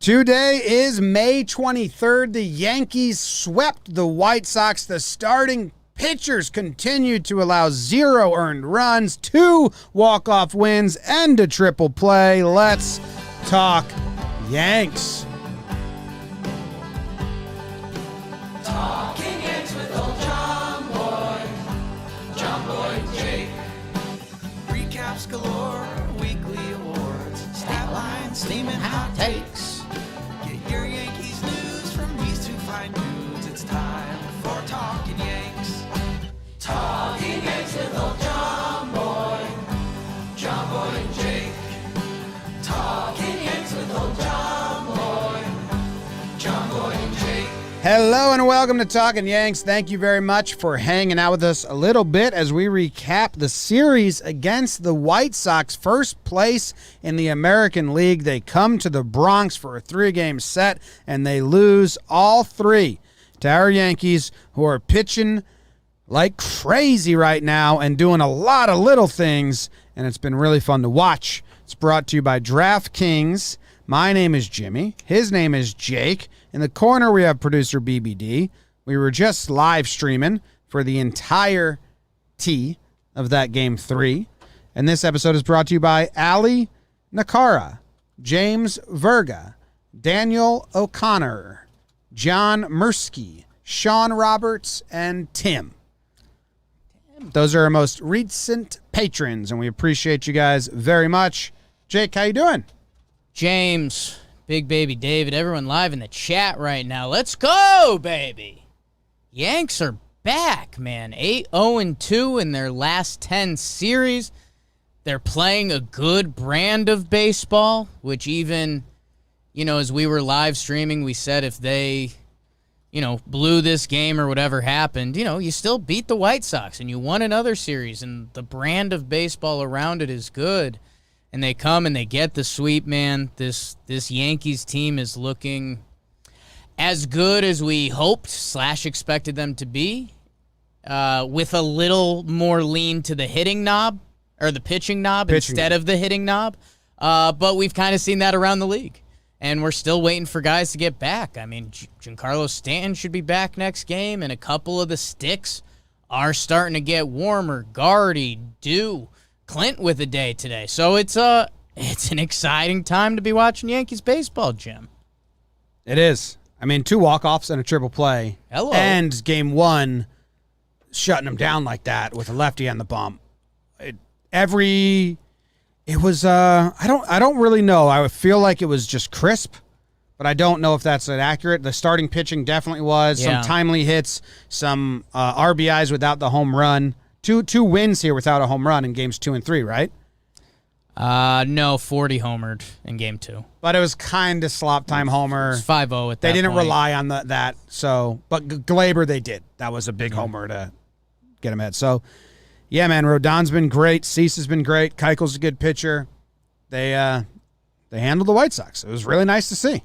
Today is May 23rd. The Yankees swept the White Sox. The starting pitchers continued to allow 0 earned runs, 2 walk-off wins, and a triple play. Let's talk Yanks. Talking Yanks with old JOMBOY, JOMBOY Jake. Recaps galore, weekly awards, stat lines, steaming hot takes. Get your Yankees news from these two fine dudes. It's time for Talkin' Yanks. Talking Yanks with old JOMBOY, JOMBOY Jake. Talking Yanks with old JOMBOy, JOMBOY Jake. Hello and welcome to Talkin' Yanks. Thank you very much for hanging out with us a little bit as we recap the series against the White Sox. First place in the American League. They come to the Bronx for a 3-game set, and they lose all 3 to our Yankees, who are pitching like crazy right now and doing a lot of little things, and it's been really fun to watch. It's brought to you by DraftKings. My name is Jimmy. His name is Jake. In the corner, we have producer BBD. We were just live streaming for the entire of that game 3. And this episode is brought to you by Ali Nakara, James Verga, Daniel O'Connor, John Mursky, Sean Roberts, and Tim. Those are our most recent patrons, and we appreciate you guys very much. Jake, how you doing? James, Big Baby David, everyone live in the chat right now. Let's go, baby. Yanks are back, man. 8-0-2 in their last 10 series. They're playing a good brand of baseball, which even, as we were live streaming, we said if they, blew this game or whatever happened, you still beat the White Sox and you won another series, and the brand of baseball around it is good. And they come and they get the sweep, man. This Yankees team is looking as good as we hoped / expected them to be, with a little more lean to the hitting knob, or the pitching knob instead of the hitting knob. But we've kind of seen that around the league. And we're still waiting for guys to get back. I mean, Giancarlo Stanton should be back next game, and a couple of the sticks are starting to get warmer. Gardy, Dew, Clint with a day today. So it's an exciting time to be watching Yankees baseball, Jim. It is. I mean, 2 walk-offs and a triple play. Hello. And game 1, shutting them down like that with a lefty on the bump. I don't really know. I would feel like it was just crisp, but I don't know if that's accurate. The starting pitching definitely was. Yeah. Some timely hits, some RBIs without the home run. Two wins here without a home run in games 2 and 3, right? No, 40 homered in game 2. But it was kind of slop time homer. It's 5-0 at that point. They didn't rely on that. So, but Glaber they did. That was a big homer to get him ahead. So, yeah, man, Rodon's been great. Cease has been great. Keuchel's a good pitcher. They handled the White Sox. It was really nice to see.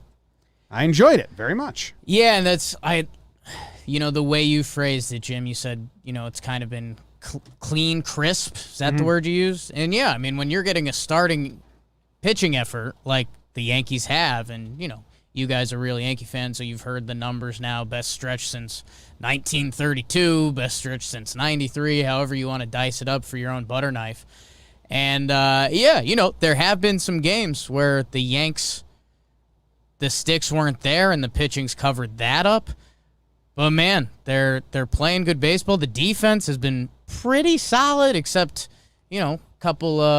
I enjoyed it very much. Yeah, and that's the way you phrased it, Jim. You said it's kind of been clean, crisp. Is that the word you used? And yeah, I mean, when you're getting a starting pitching effort like the Yankees have, and you guys are real Yankee fans, so you've heard the numbers now. Best stretch since 1932, best stretch since 93, however you want to dice it up for your own butter knife. And there have been some games where the Yanks, the sticks weren't there and the pitching's covered that up. But man, they're playing good baseball. The defense has been pretty solid, except couple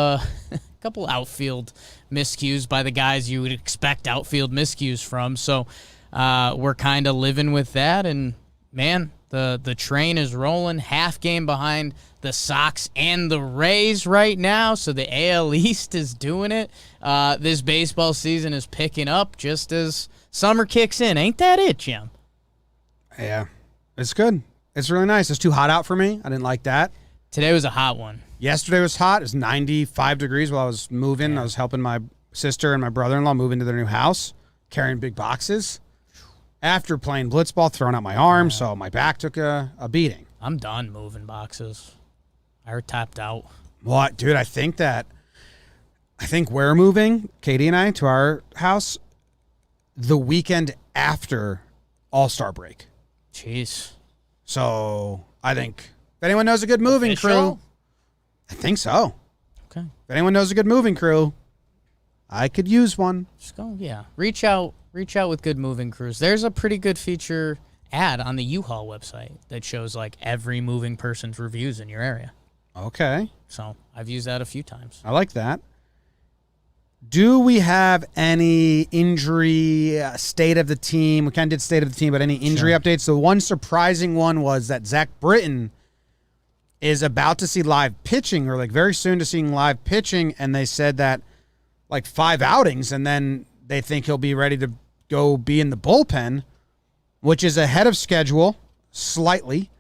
outfield miscues by the guys you would expect outfield miscues from. So we're kind of living with that. And man, the train is rolling. Half game behind the Sox and the Rays right now. So the AL East is doing it. This baseball season is picking up just as summer kicks in. Ain't that it, Jim? Yeah, it's good. It's really nice. It's too hot out for me. I didn't like that. Today was a hot one. Yesterday was hot. It was 95 degrees while I was moving. Yeah. I was helping my sister and my brother-in-law move into their new house, carrying big boxes. After playing blitzball, throwing out my arm, so my back took a beating. I'm done moving boxes. I tapped out. What, dude? I think we're moving, Katie and I, to our house the weekend after All-Star break. Jeez. So I think if anyone knows a good moving crew, I think so. Okay. If anyone knows a good moving crew, I could use one. Just go, yeah. Reach out with good moving crews. There's a pretty good feature ad on the U-Haul website that shows like every moving person's reviews in your area. Okay. So I've used that a few times. I like that. Do we have any injury state of the team? We kind of did state of the team, but any injury updates? The one surprising one was that Zach Britton is about to see live pitching, or like very soon to seeing live pitching, and they said that like 5 outings, and then they think he'll be ready to go be in the bullpen, which is ahead of schedule slightly,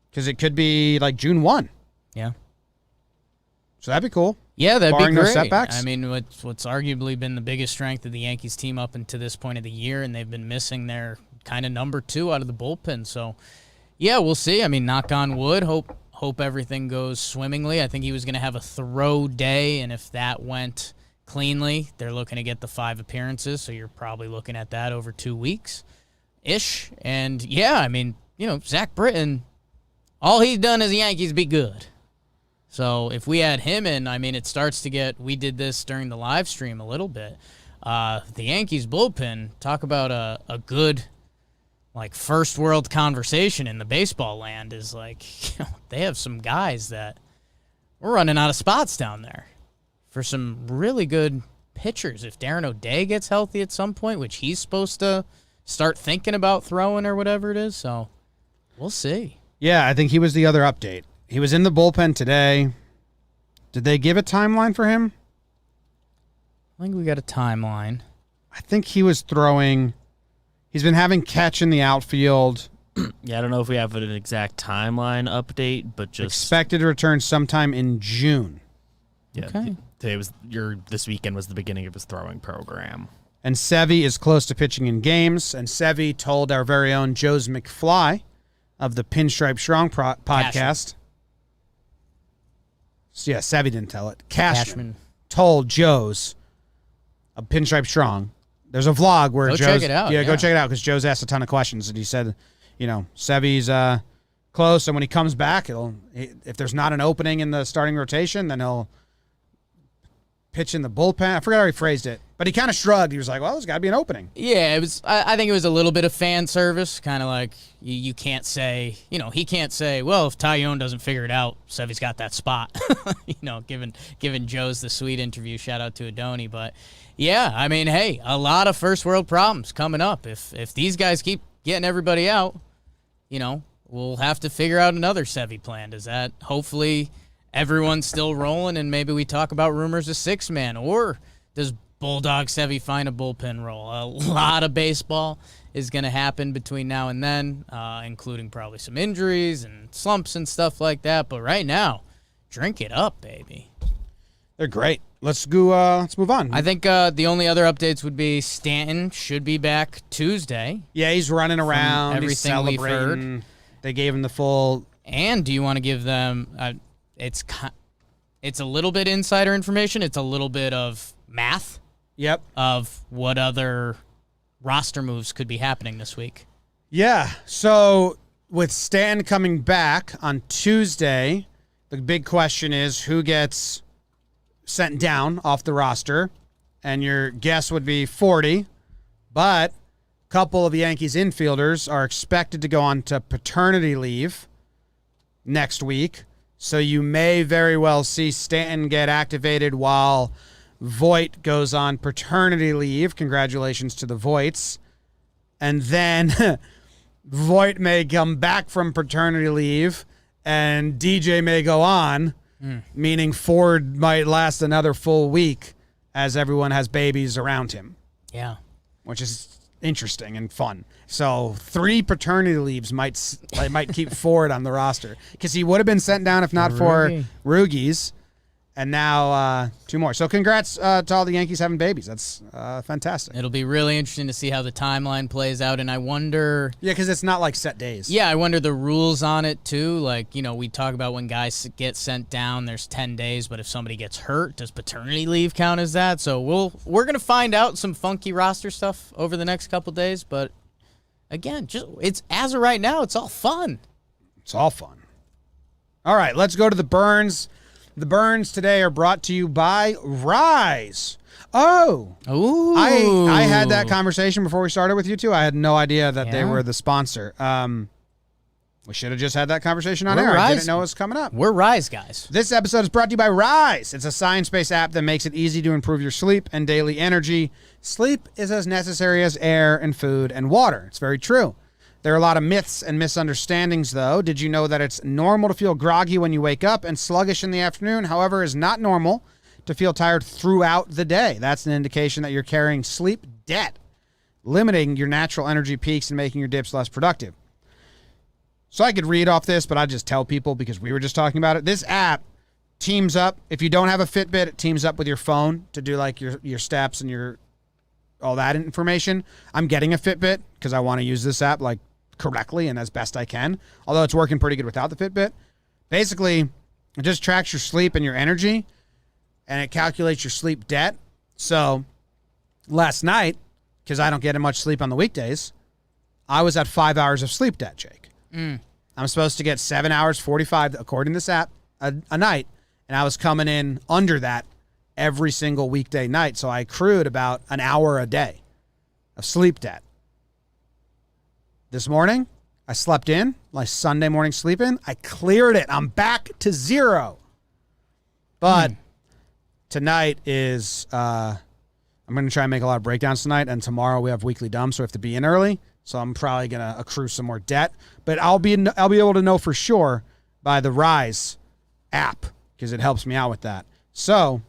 because it could be like June 1. Yeah. So that'd be cool. Yeah, that'd Barring be no great. setbacks. I mean, what's arguably been the biggest strength of the Yankees team up until this point of the year, and they've been missing their kind of number 2 out of the bullpen. So, yeah, we'll see. I mean, knock on wood. Hope everything goes swimmingly. I think he was going to have a throw day, and if that went cleanly, they're looking to get the 5 appearances. So you're probably looking at that over 2 weeks-ish. And, yeah, I mean, Zach Britton, all he's done as a Yankees be good. So if we add him in, I mean, it starts to get, we did this during the live stream a little bit. The Yankees bullpen, talk about a good, like, first world conversation in the baseball land, is like, they have some guys that we're running out of spots down there for some really good pitchers. If Darren O'Day gets healthy at some point, which he's supposed to start thinking about throwing or whatever it is, so we'll see. Yeah, I think he was the other update. He was in the bullpen today. Did they give a timeline for him? I think we got a timeline. I think he was throwing. He's been having catch in the outfield. Yeah, I don't know if we have an exact timeline update, but just Expected to return sometime in June. yeah. Okay. Today was this weekend was the beginning of his throwing program. And Sevy is close to pitching in games. And Sevy told our very own Joe's McFly of the Pinstripe Strong podcast. So yeah, Sevy didn't tell it. Cashman told Joe's of Pinstripe Strong. There's a vlog where Go Joe's... check it out, Yeah, go yeah. check it out, because Joe's asked a ton of questions. And he said, Sevy's close, and when he comes back, if there's not an opening in the starting rotation, then he'll pitch in the bullpen. I forgot how he phrased it, but he kind of shrugged. He was like, well, there's got to be an opening. Yeah, it was. I think it was a little bit of fan service, kind of like you can't say, he can't say, well, if Tyone doesn't figure it out, Sevy's got that spot. Giving Joe's the sweet interview. Shout out to Adoni, but yeah, I mean, hey, a lot of first world problems coming up. If these guys keep getting everybody out, we'll have to figure out another Sevy plan. Does that hopefully everyone's still rolling, and maybe we talk about rumors of 6-man, or does Bulldog Sevy find a bullpen role? A lot of baseball is going to happen between now and then, including probably some injuries and slumps and stuff like that. But right now, drink it up, baby. They're great. Let's go. Let's move on. I think the only other updates would be Stanton should be back Tuesday. Yeah, he's running around. He's everything we've celebrating. heard. They gave him the full. And do you want to give them? It's a little bit insider information. It's a little bit of math. Yep. Of what other roster moves could be happening this week. Yeah. So with Stan coming back on Tuesday, the big question is who gets sent down off the roster, and your guess would be 40, but a couple of Yankees infielders are expected to go on to paternity leave next week, so you may very well see Stanton get activated while Voit goes on paternity leave. Congratulations to the Voits. And then Voit may come back from paternity leave and DJ may go on, meaning Ford might last another full week as everyone has babies around him. Yeah. Which is interesting and fun. So 3 paternity leaves might keep Ford on the roster, because he would have been sent down if not for Rugies. And now 2 more. So congrats to all the Yankees having babies. That's fantastic. It'll be really interesting to see how the timeline plays out, and I wonder... Yeah, because it's not like set days. Yeah, I wonder the rules on it, too. Like, we talk about when guys get sent down, there's 10 days, but if somebody gets hurt, does paternity leave count as that? So we're going to find out some funky roster stuff over the next couple days, but again, it's as of right now, it's all fun. It's all fun. All right, let's go to the burns. The burns today are brought to you by Rise. Oh, ooh! I had that conversation before we started with you two. I had no idea that they Yeah. were the sponsor. We should have just had that conversation on We're air. I Rise. didn't know it was coming up. We're Rise guys. This episode is brought to you by Rise. It's a science-based app that makes it easy to improve your sleep and daily energy. Sleep is as necessary as air and food and water. It's very true. There are a lot of myths and misunderstandings, though. Did you know that it's normal to feel groggy when you wake up and sluggish in the afternoon? However, it's not normal to feel tired throughout the day. That's an indication that you're carrying sleep debt, limiting your natural energy peaks and making your dips less productive. So I could read off this, but I just tell people because we were just talking about it. This app teams up. If you don't have a Fitbit, it teams up with your phone to do like your steps and your all that information. I'm getting a Fitbit because I want to use this app like correctly and as best I can, although it's working pretty good without the Fitbit. Basically, it just tracks your sleep and your energy, and it calculates your sleep debt. So last night, because I don't get much sleep on the weekdays, I was at 5 hours of sleep debt, Jake. I'm supposed to get 7 hours 45, according to this app, a night, and I was coming in under that every single weekday night, so I accrued about an hour a day of sleep debt. This morning, I slept in, my Sunday morning sleep in. I cleared it. I'm back to 0. But tonight is, I'm going to try and make a lot of breakdowns tonight, and tomorrow we have weekly dumb, so we have to be in early. So I'm probably going to accrue some more debt. But I'll be able to know for sure by the Rise app because it helps me out with that. So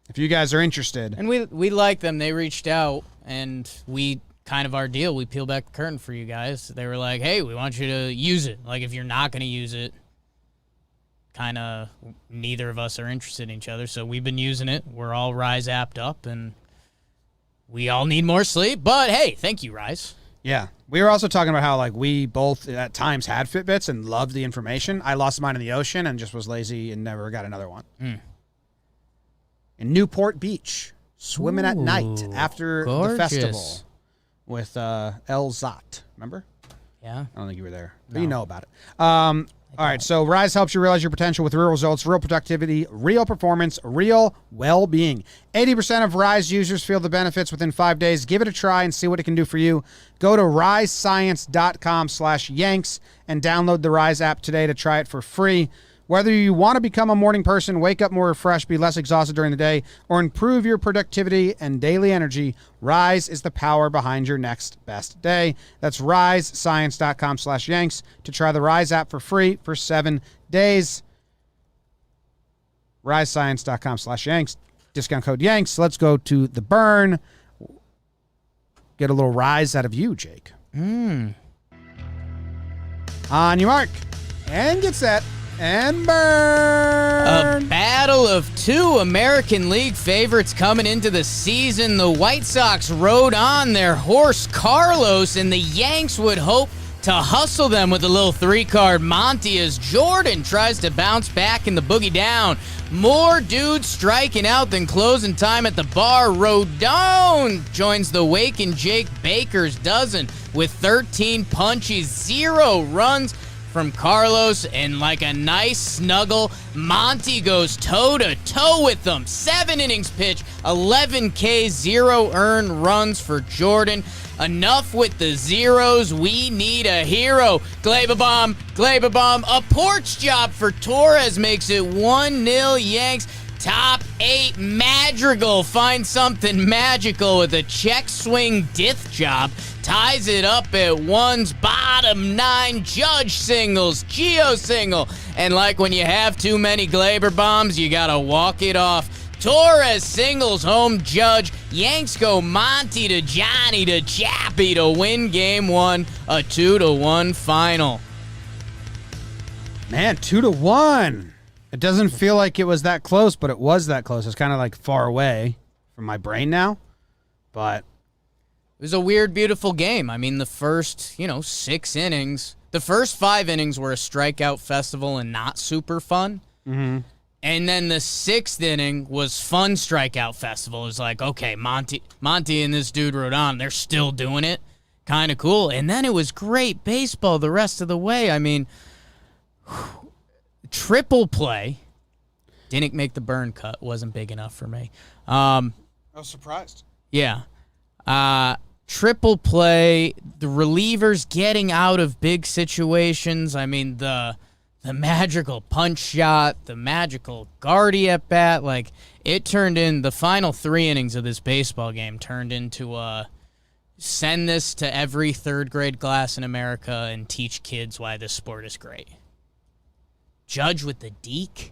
if you guys are interested. And we like them. They reached out, and we kind of our deal. We peel back the curtain for you guys. They were like, hey, we want you to use it. Like, if you're not going to use it, kind of neither of us are interested in each other. So we've been using it. We're all Rise apped up, and we all need more sleep. But, hey, thank you, Rise. Yeah. We were also talking about how, like, we both at times had Fitbits and loved the information. I lost mine in the ocean and just was lazy and never got another one. In Newport Beach, swimming at night after the festival with El Zot. Remember? Yeah. I don't think you were there, but No. you know about it. All right, so Rise helps you realize your potential with real results, real productivity, real performance, real well-being. 80% of Rise users feel the benefits within 5 days. Give it a try and see what it can do for you. Go to risescience.com/Yanks and download the Rise app today to try it for free. Whether you want to become a morning person, wake up more refreshed, be less exhausted during the day, or improve your productivity and daily energy, Rise is the power behind your next best day. That's risescience.com/Yanks to try the Rise app for free for 7 days. Risescience.com/Yanks. Discount code Yanks. Let's go to the burn. Get a little rise out of you, Jake. On your mark. And get set. And burn. A battle of two American League favorites coming into the season. The White Sox rode on their horse Carlos, and the Yanks would hope to hustle them with a little 3-card Monty as Jordan tries to bounce back in the boogie down. More dudes striking out than closing time at the bar. Rodon joins the wake in Jake Baker's dozen with 13 punchies, 0 runs from Carlos, and like a nice snuggle, Monty goes toe-to-toe with them. 7 innings pitched, 11 Ks, 0 earned runs for Jordan. Enough with the zeros. We need a hero. Gleyber bomb, a porch job for Torres makes it 1-0 Yanks. Top 8 Madrigal finds something magical with a check swing dith job. Ties it up at ones. Bottom 9 Judge singles, Gio single. And like when you have too many Gleyber bombs, you gotta walk it off. Torres singles home Judge. Yanks go Monty to Johnny to Chappie to win game 1, a 2-1 final. Man, 2-1. It doesn't feel like it was that close, but it was that close. It's kind of like far away from my brain now. But it was a weird, beautiful game. I mean, the first, 6 innings, the first 5 innings were a strikeout festival and not super fun. Mm-hmm. And then the 6th inning was fun strikeout festival. It was like, okay, Monty and this dude Rodon, they're still doing it. Kind of cool. And then it was great baseball the rest of the way. I mean, triple play. Didn't make the burn cut. Wasn't big enough for me. I was surprised. Yeah. Triple play. The relievers getting out of big situations. I mean, the magical punch shot, the magical Gardy at bat. Like, it turned in the final 3 innings of this baseball game turned into send this to every 3rd grade class in America and teach kids why this sport is great. Judge with the deke.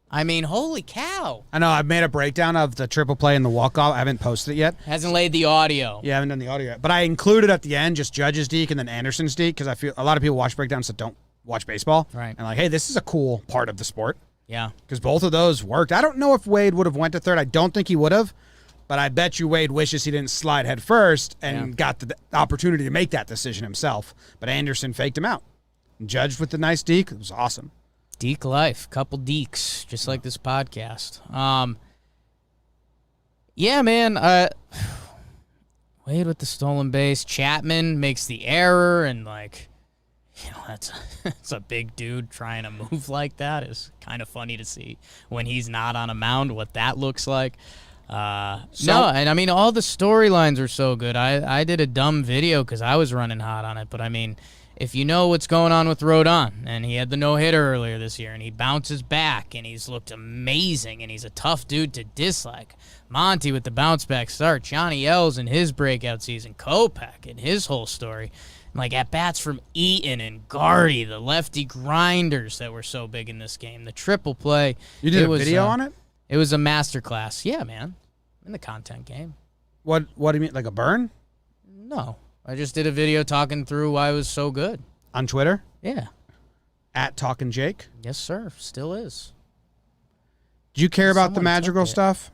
I mean, holy cow. I know. I've made a breakdown of the triple play and the walk-off. I haven't posted it yet. Hasn't laid the audio. Yeah, I haven't done the audio yet. But I included at the end just Judge's deke and then Anderson's deke because I feel a lot of people watch breakdowns that don't watch baseball. Right. And like, hey, this is a cool part of the sport. Yeah. Because both of those worked. I don't know if Wade would have went to third. I don't think he would have. But I bet you Wade wishes he didn't slide head first and got the opportunity to make that decision himself. But Anderson faked him out. And Judge with the nice deke. It was awesome. Deke life. Couple dekes, just like this podcast. Yeah, man. Wade with the stolen base. Chapman makes the error, and that's a big dude trying to move like that. Is kind of funny to see when he's not on a mound what that looks like. No, and I mean all the storylines are so good. I did a dumb video because I was running hot on it, but I mean, if you know what's going on with Rodon, and he had the no-hitter earlier this year, and he bounces back, and he's looked amazing, and he's a tough dude to dislike. Monty with the bounce-back start, Johnny Ells in his breakout season, Kopech in his whole story, like at-bats from Eaton and Gardy, the lefty grinders that were so big in this game, the triple play. You did a video on it? It was a masterclass. Yeah, man. In the content game. What do you mean, like a burn? No. I just did a video talking through why it was so good. On Twitter? Yeah. At Talkin Jake? Yes, sir. Still is. Do you care about the Someone magical took it. stuff?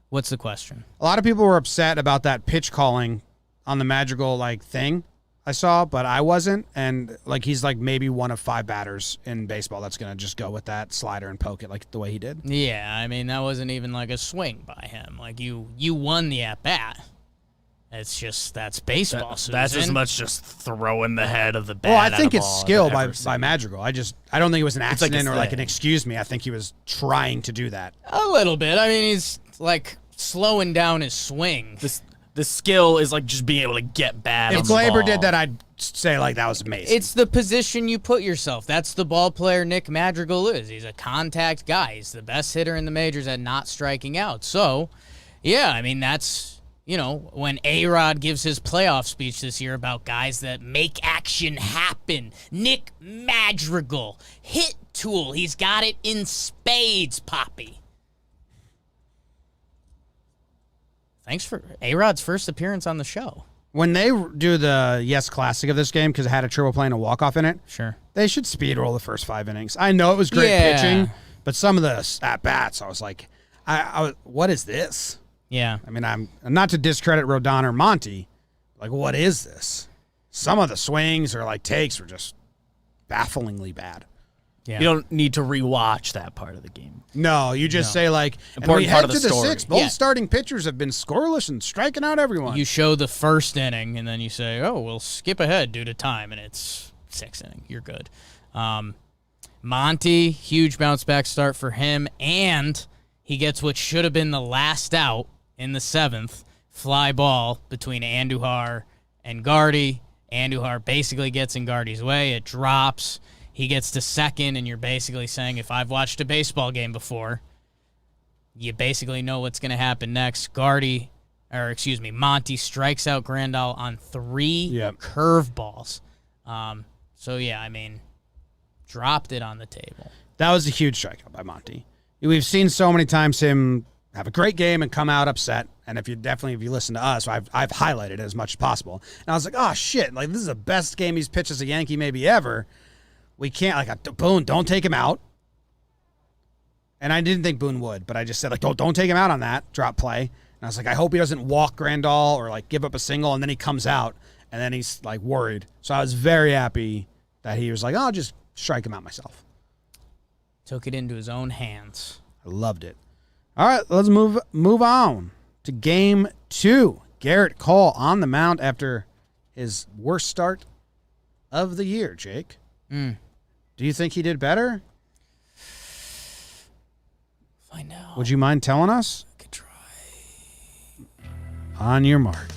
What's the question? A lot of people were upset about that pitch calling on the magical thing I saw, but I wasn't. And he's maybe one of 5 batters in baseball that's gonna just go with that slider and poke it like the way he did. Yeah, I mean that wasn't even like a swing by him. Like you won the at bat. It's just that's baseball. That's as much just throwing the head of the bat. Well, I think at a it's ball skill I've by ever seen. Madrigal. I don't think it was an It's like accident his or an thing. excuse me. I think he was trying to do that. A little bit. I mean he's slowing down his swing. The skill is just being able to get bad. If on the Glaber ball. did that, I'd say that was amazing. It's the position you put yourself. That's the ball player Nick Madrigal is. He's a contact guy. He's the best hitter in the majors at not striking out. So, yeah, I mean, that's, when A-Rod gives his playoff speech this year about guys that make action happen. Nick Madrigal, hit tool. He's got it in spades, Poppy. Thanks for A-Rod's first appearance on the show. When they do the Yes Classic of this game, because it had a triple play and a walk-off in it, Sure. they should speed roll the first 5 innings. I know it was great pitching, but some of the at-bats, I was like, what is this? Yeah. I mean, I'm not to discredit Rodon or Monty. What is this? Some of the swings or takes were just bafflingly bad. Yeah. You don't need to rewatch that part of the game. No, you just say and Important we part head of the to the story. 6th. Both Yeah. starting pitchers have been scoreless and striking out everyone. You show the first inning, and then you say, oh, we'll skip ahead due to time, and it's 6th inning. You're good. Monty, huge bounce-back start for him, and he gets what should have been the last out in the 7th, fly ball between Andujar and Gardy. Andujar basically gets in Gardy's way. It drops. He gets to second, and you're basically saying, if I've watched a baseball game before, you basically know what's going to happen next. Monty strikes out Grandal on 3 curveballs. So, yeah, I mean, dropped it on the table. That was a huge strikeout by Monty. We've seen so many times him have a great game and come out upset. And if you listen to us, I've highlighted it as much as possible. And I was like, oh, shit, this is the best game he's pitched as a Yankee maybe ever. We can't, boom, don't take him out. And I didn't think Boone would, but I just said, like, don't take him out on that drop play. And I was like, I hope he doesn't walk Grandal or, like, give up a single, and then he comes out, and then he's, like, worried. So I was very happy that he was like, oh, I'll just strike him out myself. Took it into his own hands. I loved it. All right, let's move on to Game 2. Garrett Cole on the mound after his worst start of the year, Jake. Do you think he did better? I know. Would you mind telling us? I could try. On your mark.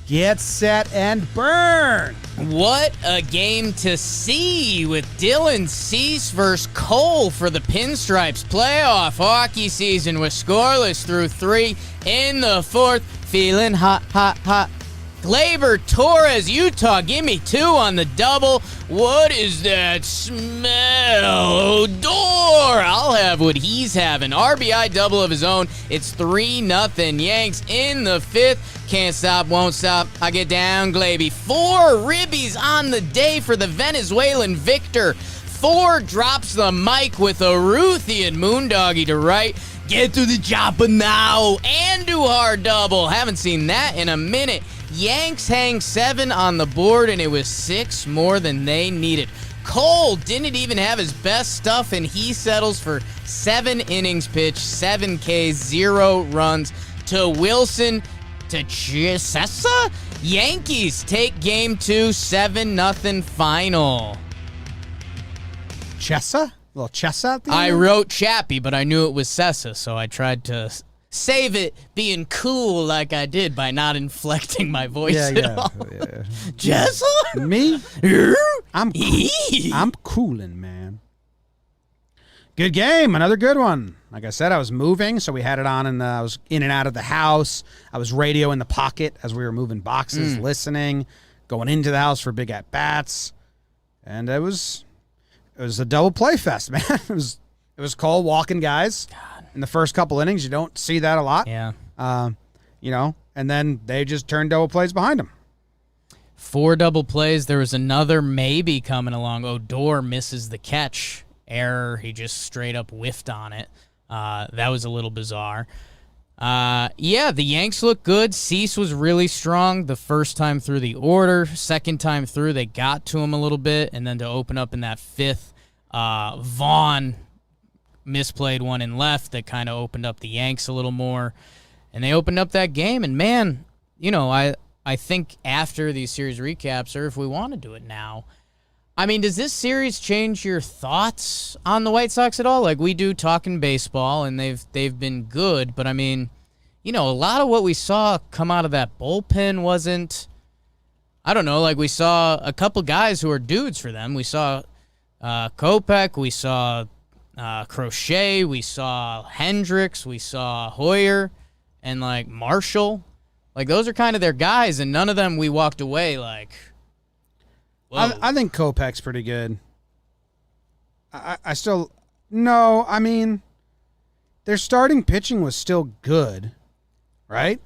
Get set and burn. What a game to see with Dylan Cease versus Cole for the Pinstripes playoff hockey season with scoreless through 3 in the 4th. Feeling hot, hot, hot. Gleyber Torres, Utah, give me 2 on the double. What is that smell? Odor! I'll have what he's having. RBI double of his own. It's 3-0 Yanks in the 5th. Can't stop, won't stop. I get down, Gleybe. 4 ribbies on the day for the Venezuelan Victor. 4 drops the mic with a Ruthian Moondoggy to right. Get to the chopper now. Andujar double. Haven't seen that in a minute. Yanks hang 7 on the board, and it was 6 more than they needed. Cole didn't even have his best stuff, and he settles for 7 innings pitched, 7 Ks, 0 runs to Wilson to Chessa. Yankees take Game 2, 7-0 final. Chessa? A little Chessa at the I end? wrote Chappie, but I knew it was Sessa, so I tried to save it being cool like I did by not inflecting my voice at all. Yeah. Jessa? Me? I'm cooling, man. Good game. Another good one. Like I said, I was moving, so we had it on, and I was in and out of the house. I was radio in the pocket as we were moving boxes, listening, going into the house for big at-bats. And it was a double play fest, man. It was Cole walking guys. In the first couple innings, you don't see that a lot. Yeah. And then they just turned double plays behind them. 4 double plays. There was another maybe coming along. Odor misses the catch. Error. He just straight up whiffed on it. That was a little bizarre. The Yanks look good. Cease was really strong the first time through the order. Second time through, they got to him a little bit. And then to open up in that 5th, Vaughn misplayed one in left that kind of opened up the Yanks a little more. And they opened up that game. And, man, I think after these series recaps, or if we want to do it now, I mean, does this series change your thoughts on the White Sox at all? Like, we do talking baseball, and they've been good. But, I mean, a lot of what we saw come out of that bullpen wasn't, I don't know, like we saw a couple guys who are dudes for them. We saw Kopech, we saw Crochet, we saw Hendricks, we saw Hoyer, and like Marshall. Like those are kind of their guys, and none of them we walked away like. I think Kopech's pretty good. I still no. I mean, their starting pitching was still good, right?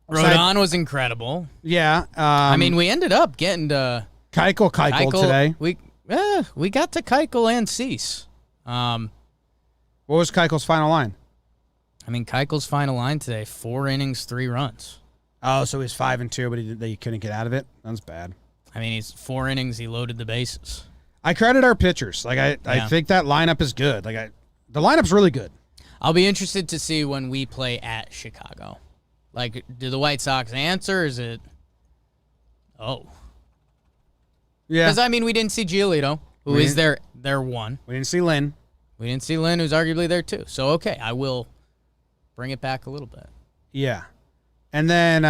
Rodon was incredible. Yeah. I mean, we ended up getting to Keuchel today. We got to Keuchel and Cease. What was Keuchel's final line? I mean, Keuchel's final line today: 4 innings, 3 runs. Oh, so he's 5-2, but they couldn't get out of it. That's bad. I mean, he's 4 innings. He loaded the bases. I credit our pitchers. Like I think that lineup is good. The lineup's really good. I'll be interested to see when we play at Chicago. Like, do the White Sox answer? Or is it? Oh, yeah. Because I mean, we didn't see Giolito, who is their one. We didn't see Lynn. We didn't see Lynn, who's arguably there too. So okay, I will bring it back a little bit. Yeah, and then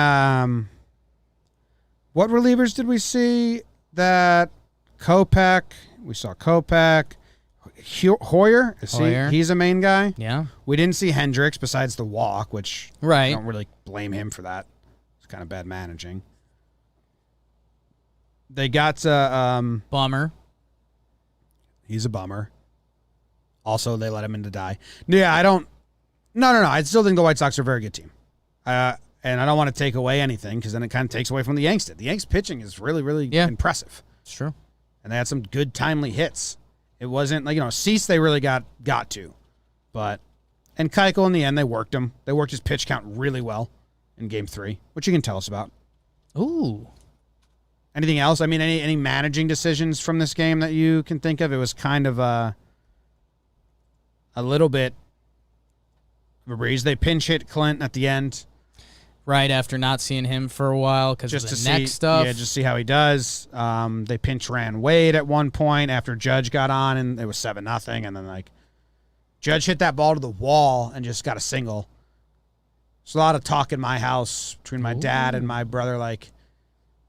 what relievers did we see? That Kopech. We saw Kopech. Hoyer. He's a main guy. Yeah. We didn't see Hendricks besides the walk, which Right. I don't really blame him for that. It's kind of bad managing. They got Bummer. He's a bummer. Also, they let him in to die. Yeah, I don't. No. I still think the White Sox are a very good team. And I don't want to take away anything because then it kind of takes away from the Yanks. The Yanks pitching is really, really impressive. It's true. And they had some good timely hits. It wasn't like, Cease they really got to. But, and Keuchel in the end, they worked him. They worked his pitch count really well in game 3, which you can tell us about. Ooh. Anything else? I mean, any managing decisions from this game that you can think of? It was kind of a little bit of a breeze. They pinch hit Clint at the end. Right after not seeing him for a while because of the neck stuff. Yeah, just see how he does. They pinch ran Wade at one point after Judge got on, and it was 7-0. And then, Judge hit that ball to the wall and just got a single. There's a lot of talk in my house between my dad and my brother,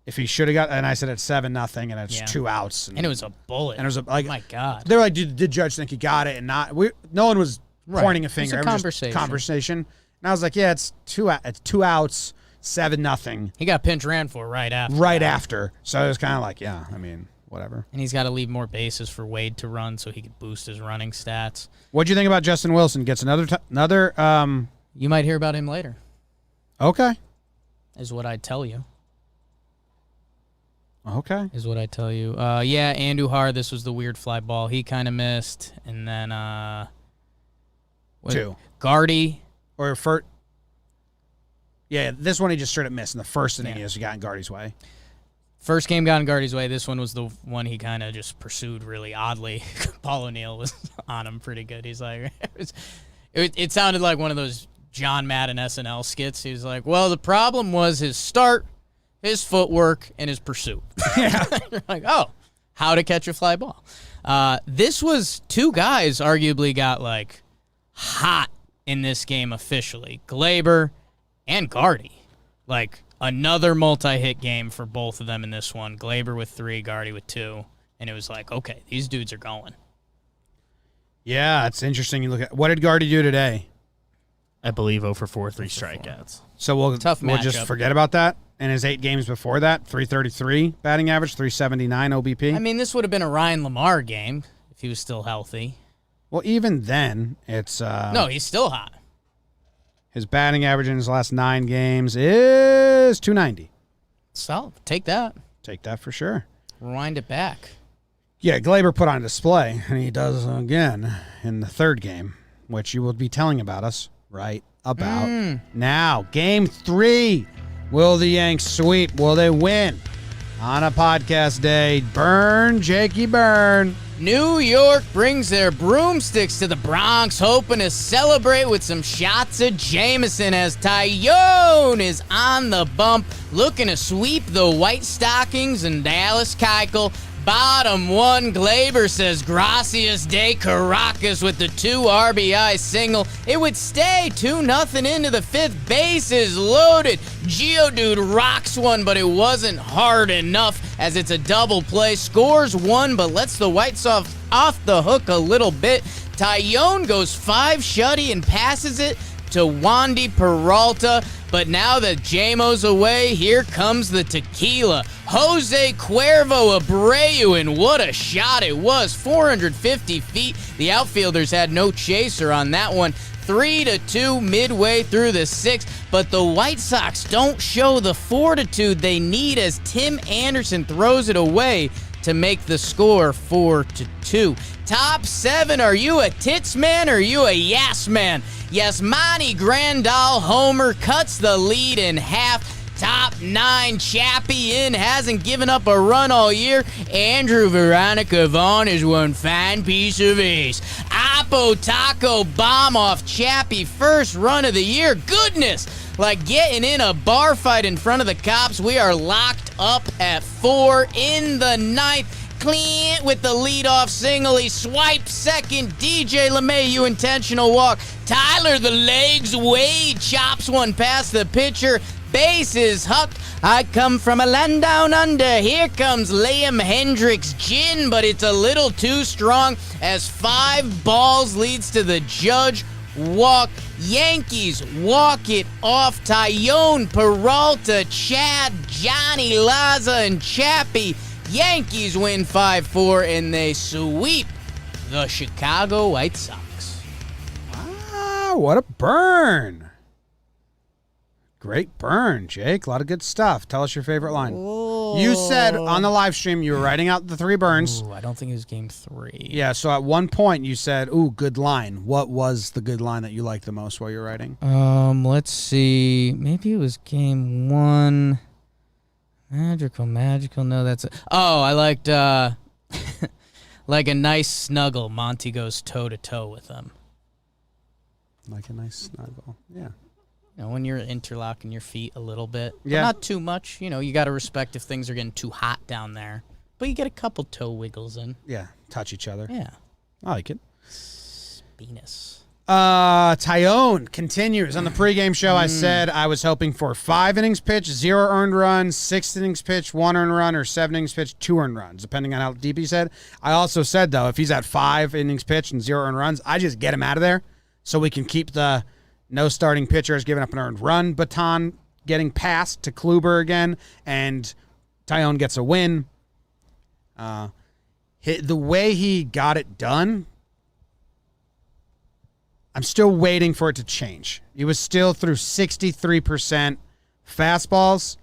if he should have got, and I said it's 7-0, and it's 2 outs. And it was a bullet. And it was oh, my God. They were like, did Judge think he got it? And not, no one was pointing a finger. It was a conversation. And I was like, yeah, it's 2 outs, 7-0. He got pinch ran for right after. Right after. So it was kind of like, yeah, I mean, whatever. And he's got to leave more bases for Wade to run so he could boost his running stats. What'd you think about Justin Wilson? Gets another. You might hear about him later. Okay. Is what I'd tell you. Okay. Is what I tell you. Yeah, Andujar, this was the weird fly ball. He kind of missed. And then 2. Gardy. Or first. Yeah, this one he just straight up missed. In the first inning, he got in Gardy's way. First game got in Gardy's way. This one was the one he kind of just pursued really oddly. Paul O'Neill was on him pretty good. He's like, it sounded like one of those John Madden SNL skits. He was like, well, the problem was his start, his footwork, and his pursuit. Yeah. You're like, oh, how to catch a fly ball. This was 2 guys arguably got hot in this game officially. Glaber and Gardy. Another multi-hit game for both of them in this one. Glaber with 3, Gardy with 2. And it was like, okay, these dudes are going. Yeah, it's interesting. You look at, what did Gardy do today? I believe 0 for 4, 3 strikeouts. So we'll just matchup. forget about that. And his 8 games before that, 333 batting average, 379 OBP. I mean, this would have been a Ryan Lamar game if he was still healthy. Well, even then, it's... no, he's still hot. His batting average in his last 9 games is 290. So, take that. Take that for sure. Rewind it back. Yeah, Glaber put on display, and he does again in the 3rd game, which you will be telling about us right about now. Game 3. Will the Yanks sweep? Will they win? On a podcast day, burn, Jakey, burn. New York brings their broomsticks to the Bronx, hoping to celebrate with some shots of Jameson as Tyone is on the bump, looking to sweep the White Stockings and Dallas Keuchel. Bottom 1, Glaber says Gracias de Caracas with the 2 RBI single. It would stay 2-0 into the 5th. Bases loaded. Geodude rocks one, but it wasn't hard enough as it's a double play. Scores 1, but lets the White Sox off the hook a little bit. Tyone goes 5 shutty and passes it to Wandy Peralta. But now that JMO's away, here comes the tequila. Jose Cuervo Abreu, and what a shot it was. 450 feet. The outfielders had no chaser on that one. 3-2 midway through the 6th, but the White Sox don't show the fortitude they need as Tim Anderson throws it away to make the score 4-2. Top 7, are you a tits man or are you a yes man? Yasmani Grandal homer cuts the lead in half. Top 9, Chappie in, hasn't given up a run all year. Andrew Veronica Vaughn is one fine piece of ace. Apo Taco bomb off Chappie, first run of the year. Goodness, like getting in a bar fight in front of the cops. We are locked up at 4 in the 9th. Clint with the leadoff single. He swipes second. DJ LeMahieu intentional walk. Tyler the legs Wade chops one past the pitcher. Bases hucked. I come from a land down under. Here comes Liam Hendricks gin, but it's a little too strong as 5 balls leads to the Judge walk. Yankees walk it off. Tyone, Peralta, Chad, Johnny Laza, and Chappie. Yankees win 5-4, and they sweep the Chicago White Sox. Wow, what a burn. Great burn, Jake. A lot of good stuff. Tell us your favorite line. Oh, You said on the live stream you were writing out the 3 burns. Ooh, I don't think it was game 3. Yeah, so at one point you said, ooh, good line. What was the good line that you liked the most while you were writing? Let's see. Maybe it was game 1. Magical. No, that's it. Oh, I liked like a nice snuggle. Monty goes toe to toe with them. Like a nice snuggle. Yeah. You know, when you're interlocking your feet a little bit. But Yeah. not too much. You know, you got to respect if things are getting too hot down there. But you get a couple toe wiggles in. Yeah, touch each other. Yeah. I like it. Venus. Tyone continues. On the pregame show, I said I was hoping for 5 innings pitch, 0 earned runs, 6 innings pitch, 1 earned run, or 7 innings pitch, 2 earned runs, depending on how deep he said. I also said, though, if he's at 5 innings pitch and 0 earned runs, I just get him out of there so we can keep the no starting pitchers giving up an earned run baton getting passed to Kluber again, and Tyone gets a win. The way he got it done, I'm still waiting for it to change. He was still through 63% fastballs.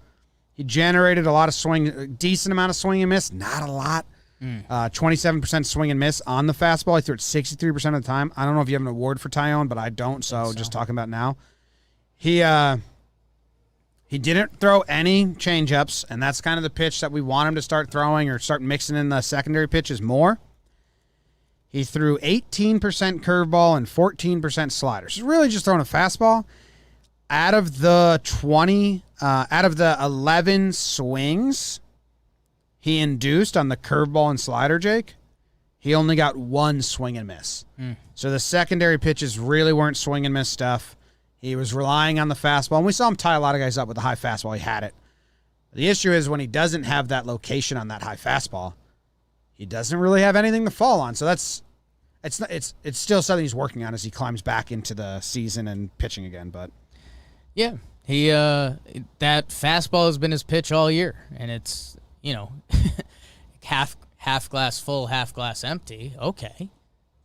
He generated a lot of swing, a decent amount of swing and miss, not a lot. 27% swing and miss on the fastball. He threw it 63% of the time. I don't know if you have an award for Tyone, but I don't, so just talking about now. He didn't throw any changeups, and that's kind of the pitch that we want him to start throwing or start mixing in the secondary pitches more. He threw 18% curveball and 14% sliders. He's really just throwing a fastball. Out of the 11 swings he induced on the curveball and slider, Jake, he only got 1 swing and miss. So the secondary pitches really weren't swing and miss stuff. He was relying on the fastball, and we saw him tie a lot of guys up with the high fastball. He had it. The issue is when he doesn't have that location on that high fastball, he doesn't really have anything to fall on. So it's still something he's working on as he climbs back into the season and pitching again. But Yeah. He that fastball has been his pitch all year, and it's, you know, half glass full, half glass empty. Okay.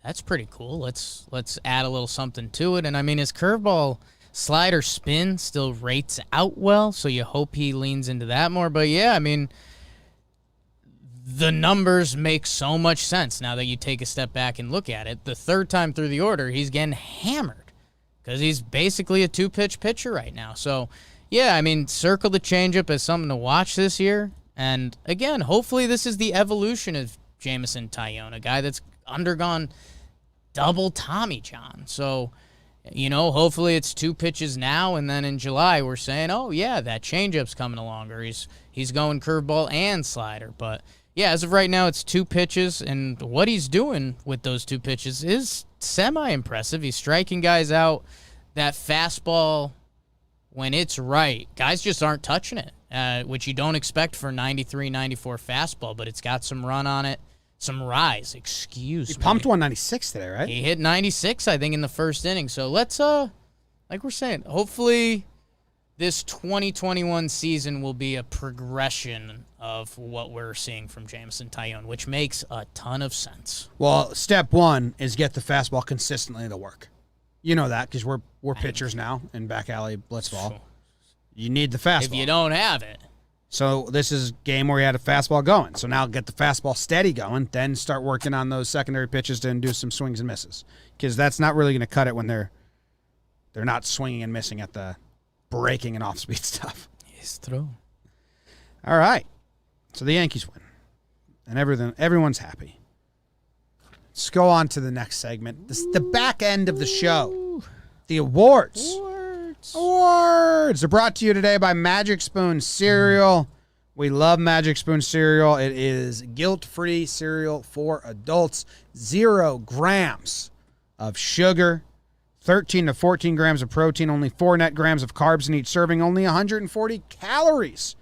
That's pretty cool. Let's add a little something to it. And I mean, his curveball slider spin still rates out well, so you hope he leans into that more. But yeah, I mean, the numbers make so much sense now that you take a step back and look at it. The third time through the order, he's getting hammered because he's basically a 2-pitch pitcher right now. So yeah, I mean, circle the changeup as something to watch this year. And again, hopefully this is the evolution of Jameson Taillon, a guy that's undergone double Tommy John. So, you know, hopefully it's 2 pitches now, and then in July we're saying, oh yeah, that changeup's coming along, or he's going curveball and slider. But yeah, as of right now, it's 2 pitches, and what he's doing with those 2 pitches is semi-impressive. He's striking guys out. That fastball, when it's right, guys just aren't touching it, which you don't expect for 93, 94 fastball, but it's got some run on it. Some rise, excuse me. he pumped 196 today, right? He hit 96, I think, in the first inning. So let's, like we're saying, hopefully this 2021 season will be a progression of what we're seeing from Jameson Taillon, which makes a ton of sense. Well, step 1 is get the fastball consistently to work. You know that because we're pitchers now in back alley blitzball. You need the fastball. If you don't have it. So this is a game where he had a fastball going. So now get the fastball steady going, then start working on those secondary pitches to induce some swings and misses. Because that's not really going to cut it when they're not swinging and missing at the breaking and off-speed stuff. It's true. All right. So the Yankees win. And everyone's happy. Let's go on to the next segment. This is the back end of the show. The awards. Awards are brought to you today by Magic Spoon Cereal. We love Magic Spoon Cereal. It is guilt-free cereal for adults. 0 grams of sugar, 13 to 14 grams of protein, only 4 net grams of carbs in each serving, only 140 calories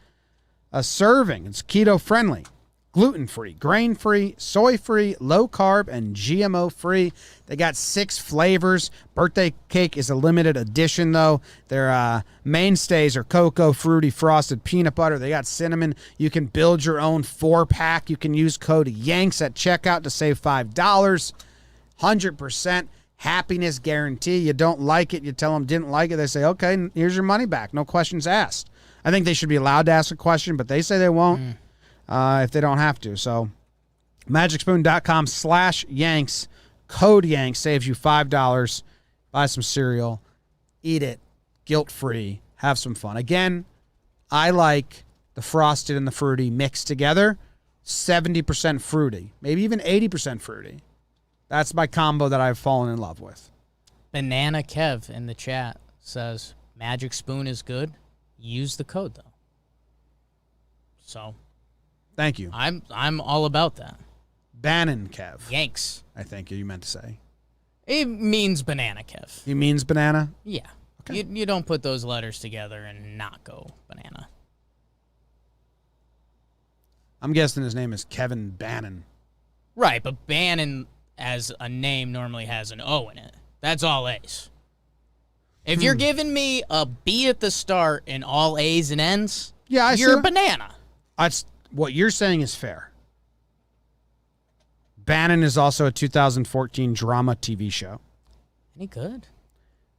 a serving. It's keto-friendly, gluten-free, grain-free, soy-free, low-carb, and GMO-free. They got 6 flavors. Birthday cake is a limited edition, though. Their mainstays are cocoa, fruity, frosted, peanut butter. They got cinnamon. You can build your own 4-pack. You can use code YANKS at checkout to save $5. 100% happiness guarantee. You don't like it, you tell them didn't like it. They say, okay, here's your money back. No questions asked. I think they should be allowed to ask a question, but they say they won't if they don't have to. So magicspoon.com/Yanks, code Yanks saves you $5. Buy some cereal, eat it, guilt-free, have some fun. Again, I like the frosted and the fruity mixed together, 70% fruity, maybe even 80% fruity. That's my combo that I've fallen in love with. Banana Kev in the chat says Magic Spoon is good. Use the code though. So, thank you. I'm all about that. Bannon Kev. Yanks. I think you meant to say. It means Banana Kev. He means banana? Yeah. Okay. You don't put those letters together and not go banana. I'm guessing his name is Kevin Bannon. Right, but Bannon as a name normally has an O in it. That's all A's. If you're giving me a B at the start and all A's and N's, Yeah, you're banana. That's what you're saying is fair. Bannon is also a 2014 drama TV show. Any good?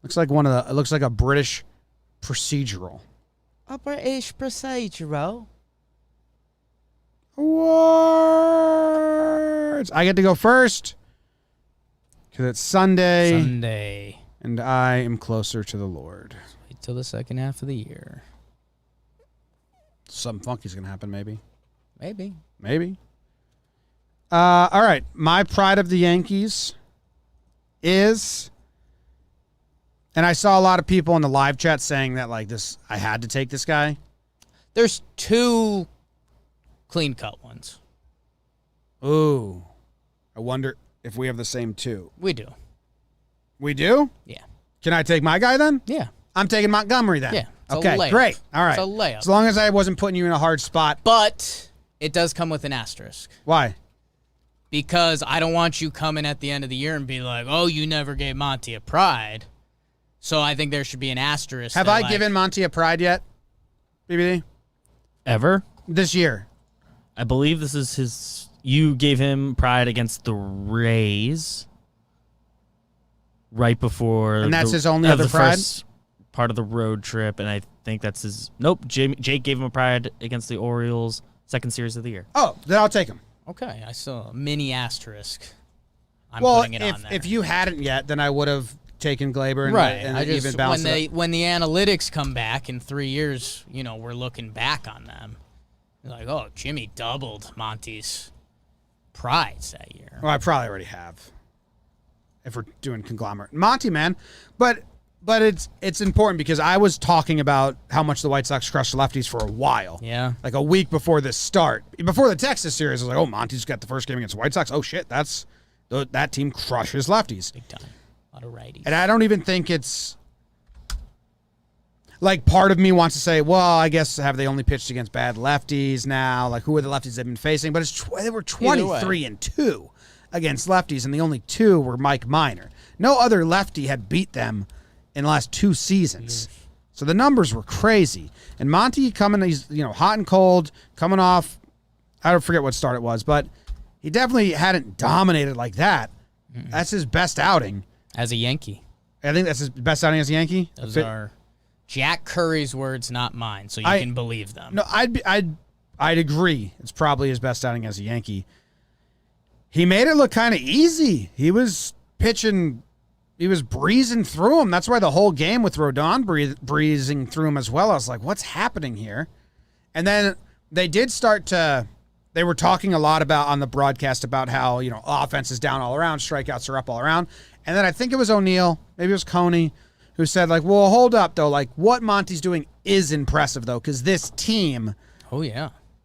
Looks like it looks like a British procedural. A British procedural. Words. I get to go first because it's Sunday, Sunday. and I am closer to the Lord. Wait till the second half of the year. Something funky's gonna happen, maybe. Maybe. All right. My pride of the Yankees is, and I saw a lot of people in the live chat saying that like this, I had to take this guy. There's two clean-cut ones. Ooh, I wonder if we have the same two. We do. We do? Yeah. Can I take my guy then? Yeah. I'm taking Montgomery then. Yeah. It's a Okay, layup. great. All right. It's a layup. As long as I wasn't putting you in a hard spot. But it does come with an asterisk. Why? Because I don't want you coming at the end of the year and be like, oh, you never gave Monty a pride. So I think there should be an asterisk. Have I given Monty a pride yet? BBD? Ever? This year. I believe this is his. You gave him pride against the Rays right before. And that's his only other the pride? first part of the road trip, and I think that's his. Nope. Jake gave him a pride against the Orioles, second series of the year. Oh, then I'll take him. Okay, I saw a mini asterisk. I'm Well, putting it on there. if you hadn't yet, then I would have taken Glaber and, right, and I even just bounced it up. when the analytics come back in 3 years, we're looking back on them. You're like, oh, Jimmy doubled Monty's prides that year. Well, I probably already have. If we're doing conglomerate. Monty, man. But it's important because I was talking about how much the White Sox crushed lefties for a while. Yeah. Like a week before this start. Before the Texas series, I was like, oh, Monty's got the first game against the White Sox. Oh, shit, that team crushes lefties. Big time. A lot of righties. And I don't even think it's... Like, part of me wants to say, well, I guess have they only pitched against bad lefties now? Like, who are the lefties they've been facing? But they were 23-2 against lefties, and the only two were Mike Minor. No other lefty had beat them in the last 2 seasons. So the numbers were crazy. And Monty he's hot and cold, coming off, I don't forget what start it was, but he definitely hadn't dominated like that. That's his best outing. As a Yankee. I think that's his best outing as a Yankee. Those are Jack Curry's words, not mine, so you can believe them. No, I'd agree. It's probably his best outing as a Yankee. He made it look kind of easy. He was pitching, he was breezing through him. That's why the whole game with Rodon breezing through him as well. I was like, what's happening here? And then they did start to. They were talking a lot about on the broadcast about how offense is down all around, strikeouts are up all around, and then I think it was O'Neill, maybe it was Coney, who said, like, well, hold up, though. Like, what Monty's doing is impressive, though, because this team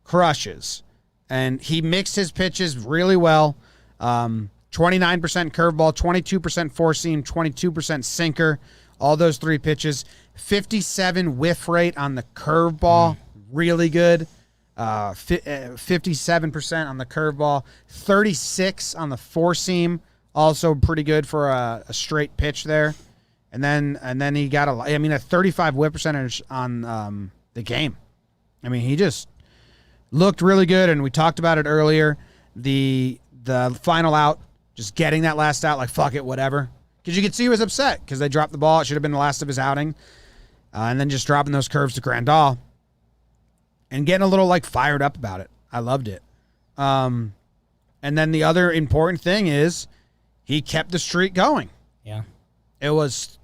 crushes. And he mixed his pitches really well. 29% curveball, 22% four-seam, 22% sinker. All those 3 pitches. 57 whiff rate on the curveball. Really good. 57% on the curveball. 36 on the four-seam. Also pretty good for a straight pitch there. And then he got a 35 whip percentage on the game. I mean, he just looked really good, and we talked about it earlier. The final out, just getting that last out, like, fuck it, whatever. Because you could see he was upset because they dropped the ball. It should have been the last of his outing. And then just dropping those curves to Grandal. and getting a little like fired up about it. I loved it. And then the other important thing is he kept the streak going. Yeah. It was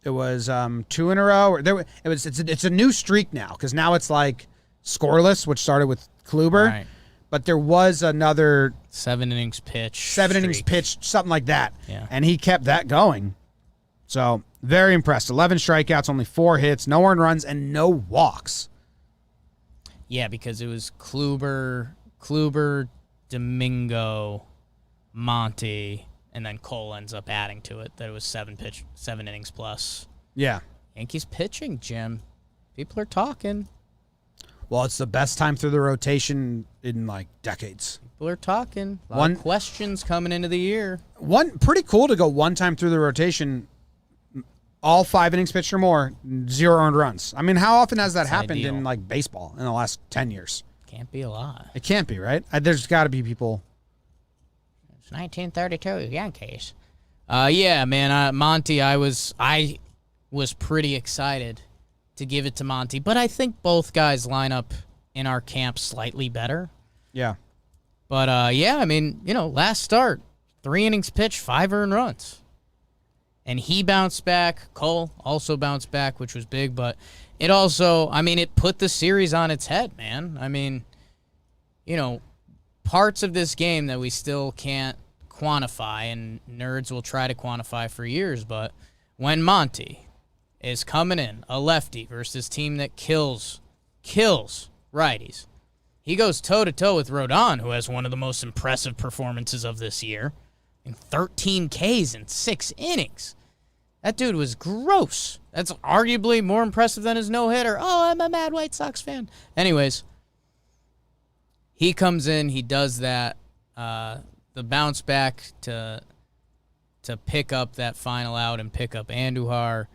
2 in a row. It's a new streak now because now it's like scoreless, which started with Kluber. Right. But there was another 7 innings pitch. 7 innings streak. pitched, something like that. Yeah. And he kept that going. So very impressed. 11 strikeouts, only 4 hits, no earned runs, and no walks. Yeah, because it was Kluber, Domingo, Monty, and then Cole ends up adding to it. That it was 7 innings plus. Yeah. Yankees pitching, Jim. People are talking. Well, it's the best time through the rotation in like decades. People are talking. A lot of questions coming into the year. Pretty cool to go one time through the rotation, all 5 innings pitched or more, 0 earned runs. I mean, how often has that happened ideal. in like baseball in the last 10 years? Can't be a lot. It can't be, right? There's got to be people. It's 1932 Yankees. Yeah, man. Monty, I was pretty excited to give it to Monty, but I think both guys line up in our camp slightly better. Yeah. But yeah, I mean, last start, 3 innings pitched, 5 earned runs. And he bounced back. Cole also bounced back, which was big. But it also, it put the series on its head, man. I mean, parts of this game that we still can't quantify, and nerds will try to quantify for years. But when Monty is coming in, a lefty versus a team that kills righties, he goes toe-to-toe with Rodon, who has one of the most impressive performances of this year, in 13 Ks in 6 innings. That dude was gross. That's arguably more impressive than his no-hitter. Oh, I'm a mad White Sox fan. Anyways, he comes in, he does that, the bounce back to pick up that final out and pick up Andujar.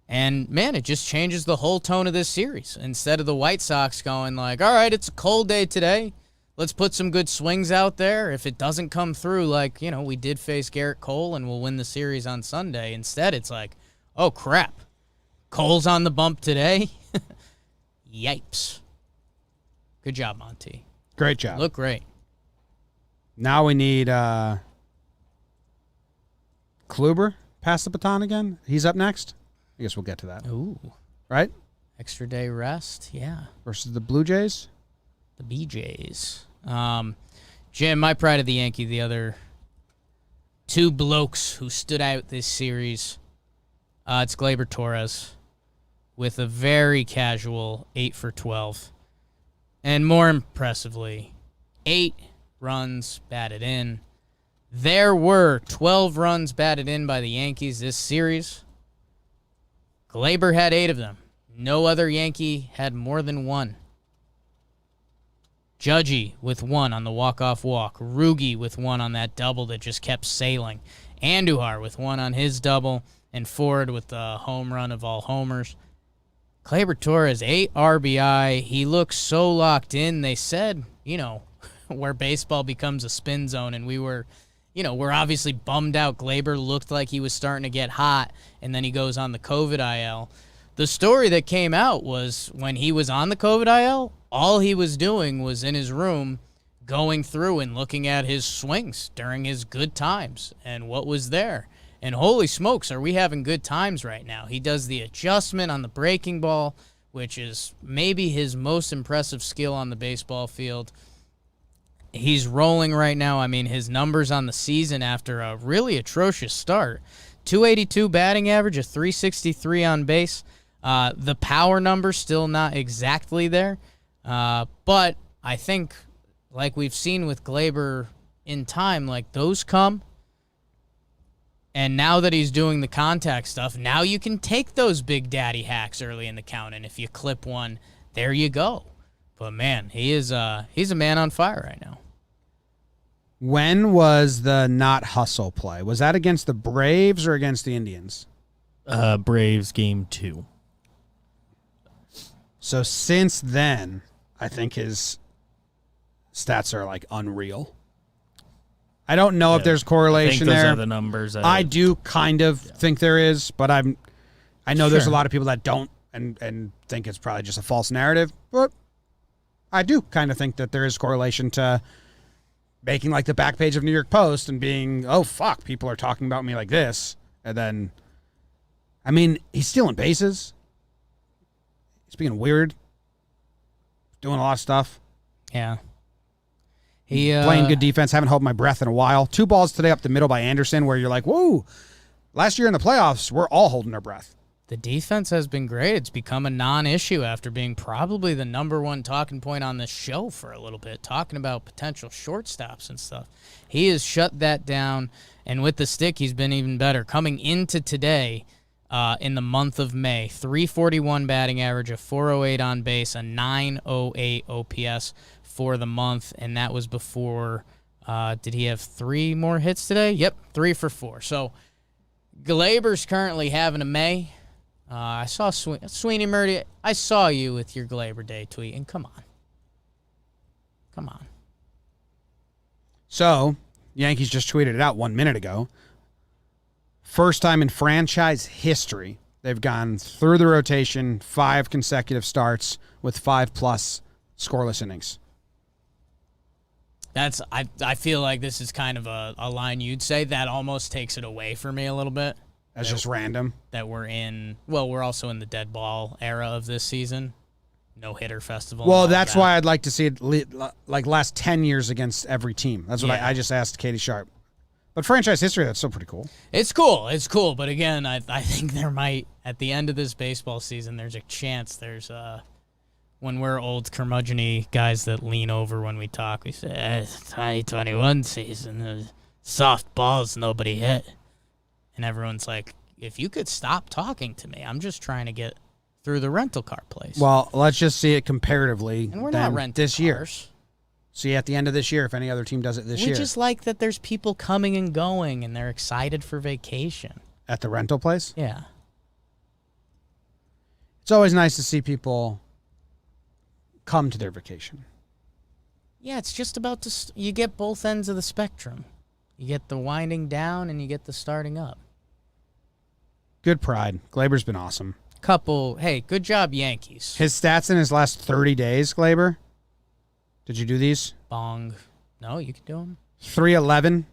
And, man, it just changes the whole tone of this series. Instead of the White Sox going like, all right, it's a cold day today. Let's put some good swings out there. If it doesn't come through, like, we did face Garrett Cole and we'll win the series on Sunday. Instead, it's like, oh, crap. Cole's on the bump today? Yipes. Good job, Monty. Great job. Look great. Now we need Kluber pass the baton again. He's up next. I guess we'll get to that. Ooh. Right? Extra day rest, yeah. Versus the Blue Jays. The BJs. Jim, my pride of the Yankee, the other 2 blokes who stood out this series. It's Gleyber Torres with a very casual 8 for 12. And more impressively, 8 runs batted in. There were 12 runs batted in by the Yankees this series. Gleyber had 8 of them. No other Yankee had more than 1. Judgy with 1 on the walk-off walk. Rugi with 1 on that double that just kept sailing. Andujar with 1 on his double. And Ford with the home run of all homers. Gleyber Torres, 8 RBI. He looks so locked in. They said, where baseball becomes a spin zone, and we were, we're obviously bummed out. Gleyber looked like he was starting to get hot, and then he goes on the COVID IL. The story that came out was when he was on the COVID IL, all he was doing was in his room going through and looking at his swings during his good times and what was there. And holy smokes, are we having good times right now. He does the adjustment on the breaking ball, which is maybe his most impressive skill on the baseball field. He's rolling right now. His numbers on the season after a really atrocious start. 282 batting average, a 363 on base. The power number still not exactly there. But I think, like we've seen with Gleyber in time, like those come. And now that he's doing the contact stuff, now you can take those big daddy hacks early in the count. And if you clip one, there you go. But, man, he's a man on fire right now. When was the not hustle play? Was that against the Braves or against the Indians? Braves game 2. So since then, I think his stats are like unreal. I don't know if there's correlation I think those there. are the numbers. I do kind of think there is, but I know there's a Sure. lot of people that don't and think it's probably just a false narrative. But I do kind of think that there is correlation to making like the back page of New York Post and being, oh, fuck, people are talking about me like this. And then, I mean, he's stealing bases. He's being weird. Doing a lot of stuff. Yeah. He Playing good defense. Haven't held my breath in a while. 2 balls today up the middle by Anderson where you're like, whoa. Last year in the playoffs, we're all holding our breath. The defense has been great. It's become a non-issue after being probably the #1 talking point on this show for a little bit, talking about potential shortstops and stuff. He has shut that down, and with the stick, he's been even better. Coming into today, in the month of May, 341 batting average, a 408 on base, a 908 OPS for the month, and that was before, did he have 3 more hits today? Yep, 3 for 4. So Glaber's currently having a May. I saw Sweeney Murdy. I saw you with your Glaber Day tweet, and come on. Come on. So, Yankees just tweeted it out 1 minute ago. First time in franchise history, they've gone through the rotation, 5 consecutive starts with 5+ scoreless innings. I feel like this is kind of a line you'd say that almost takes it away for me a little bit. That's just random. That we're also in the dead ball era of this season. No hitter festival. Well, that's why I'd like to see it like last 10 years against every team. That's what I just asked Katie Sharp. But franchise history, that's still pretty cool. It's cool. It's cool. But again, I think there might, at the end of this baseball season, there's a chance when we're old curmudgeon-y guys that lean over when we talk, we say, it's 2021 season. Soft balls nobody hit. And everyone's like, if you could stop talking to me, I'm just trying to get through the rental car place. Well, let's just see it comparatively. And we're not renting this year. cars. See at the end of this year if any other team does it this year. We just like that there's people coming and going, and they're excited for vacation. At the rental place? Yeah. It's always nice to see people come to their vacation. Yeah, it's just about you get both ends of the spectrum. You get the winding down, and you get the starting up. Good pride. Glaber's been awesome. Hey, good job, Yankees. His stats in his last 30 days, Glaber. Did you do these? Bong. No, you can do them. 311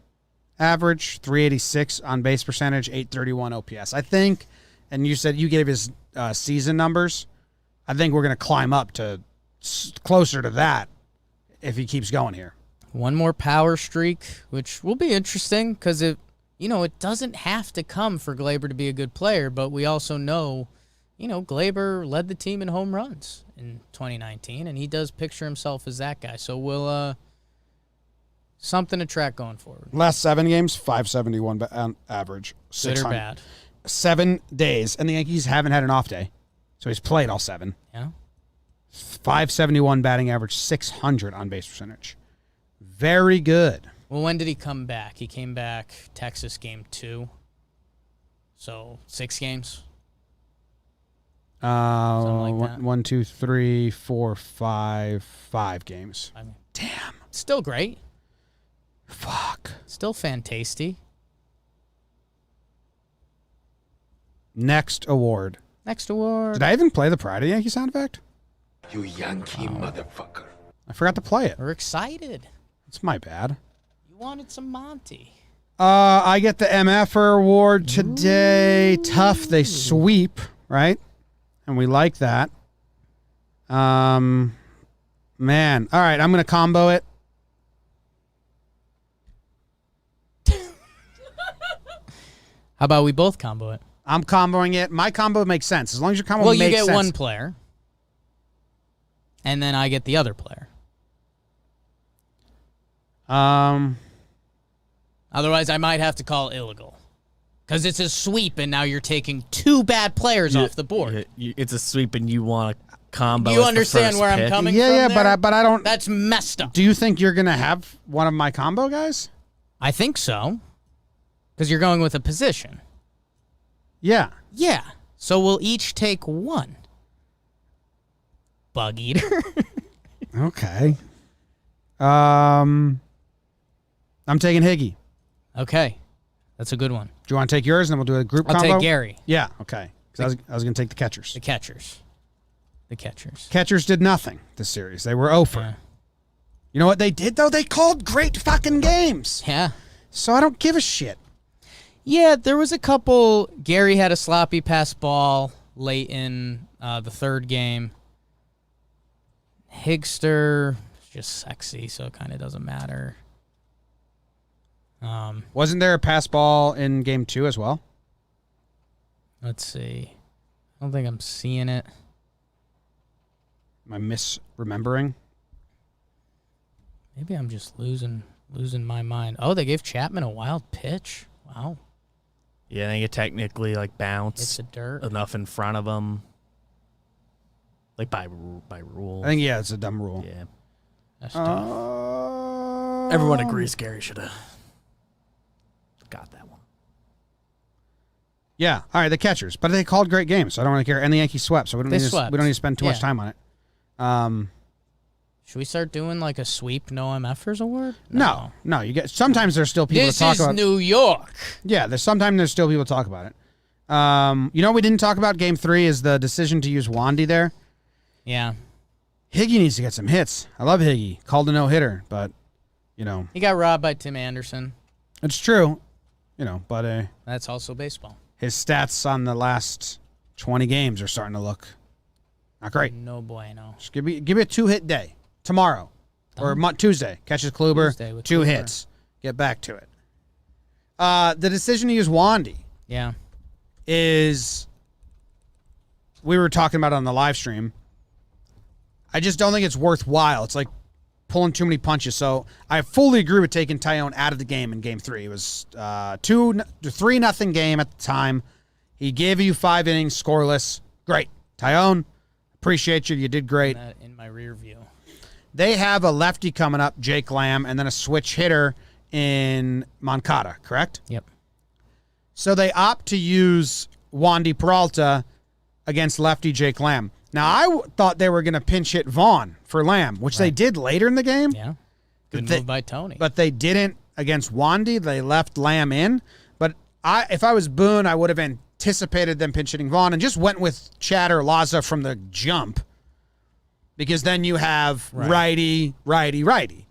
average, 386 on base percentage, 831 OPS. I think, and you said you gave his season numbers. I think we're going to climb up to closer to that if he keeps going here. One more power streak, which will be interesting because it doesn't have to come for Glaber to be a good player, but we also know, Glaber led the team in home runs in 2019, and he does picture himself as that guy. So we'll something to track going forward. Last 7 games, 571 on average. Good or bad? 7 days, and the Yankees haven't had an off day, so he's played all 7. Yeah. 571 batting average, 600 on base percentage. Very good. Well, when did he come back? He came back Texas game 2. So 6 games. Something like that. 1, 2, 3, 4, 5 games. I mean, Damn. still great. Fuck. Still fantastic. Next award. Did I even play the Pride of the Yankee sound effect? You Yankee motherfucker. I forgot to play it. We're excited. It's my bad. You wanted some Monty. I get the MFer award today. Ooh. Tough. They sweep, right? And we like that. Man. All right, I'm going to combo it. How about we both combo it? I'm comboing it. My combo makes sense. As long as your combo makes sense. Well, you get one player. And then I get the other player. Otherwise, I might have to call illegal. Because it's a sweep, and now you're taking 2 bad players off the board. It's a sweep, and you want a combo. Do you understand where I'm coming from? Yeah, there? but I don't. That's messed up. Do you think you're gonna have one of my combo guys? I think so. Because you're going with a position. Yeah. Yeah. So we'll each take 1. Bug eater. Okay. I'm taking Higgy. Okay. That's a good one. Do you want to take yours, and then we'll do a group combo? I'll take Gary. Yeah, okay. Because I was going to take the catchers. The catchers. The catchers. Catchers did nothing this series. They were over. Yeah. You know what they did, though? They called great fucking games. Yeah. So I don't give a shit. Yeah, there was a couple. Gary had a sloppy pass ball late in the third game. Higster is just sexy, so it kind of doesn't matter. Wasn't there a pass ball in game 2 as well? Let's see. I don't think I'm seeing it. Am I misremembering? Maybe I'm just losing my mind. Oh, they gave Chapman a wild pitch. Wow. Yeah, I think it technically like It's bounced a dirt. enough in front of him, like by rule. I think, yeah, it's a dumb rule. Yeah. That's tough. Everyone agrees Gary should have got that one. Yeah, all right, the catchers. But they called great games, so I don't really care. And the Yankees swept, so we don't, They need, to, swept. we don't need to spend too much Yeah. time on it. Should we start doing like a sweep no MFers award? No. You get. Sometimes there's still people This to talk is about. New York. Yeah, sometimes there's still people to talk about it. You know what we didn't talk about game 3 is the decision to use Wandy there. Yeah. Higgy needs to get some hits. I love Higgy. Called a no-hitter, but, you know, He got robbed by Tim Anderson. it's true. You know, but That's also baseball. his stats on the last 20 games are starting to look not great. No bueno. Just give me a 2-hit day tomorrow or Tuesday. Catches Kluber, Tuesday with 2 Kluber. hits. Get back to it. The decision to use Wandy Yeah. is, we were talking about it on the live stream. I just don't think it's worthwhile. It's like pulling too many punches. So I fully agree with taking Tyone out of the game in game 3. It was 3-0 game at the time. He gave you 5 innings, scoreless. Great. Tyone, appreciate you. You did great. That in my rear view. They have a lefty coming up, Jake Lamb, and then a switch hitter in Moncada, correct? Yep. So they opt to use Wandy Peralta against lefty Jake Lamb. Now, I thought they were going to pinch hit Vaughn for Lamb, which they did later in the game. Yeah. Good They- move by Tony. But they didn't against Wandy. They left Lamb in. But if I was Boone, I would have anticipated them pinch hitting Vaughn and just went with Chad or Laza from the jump, because then you have righty, righty, righty.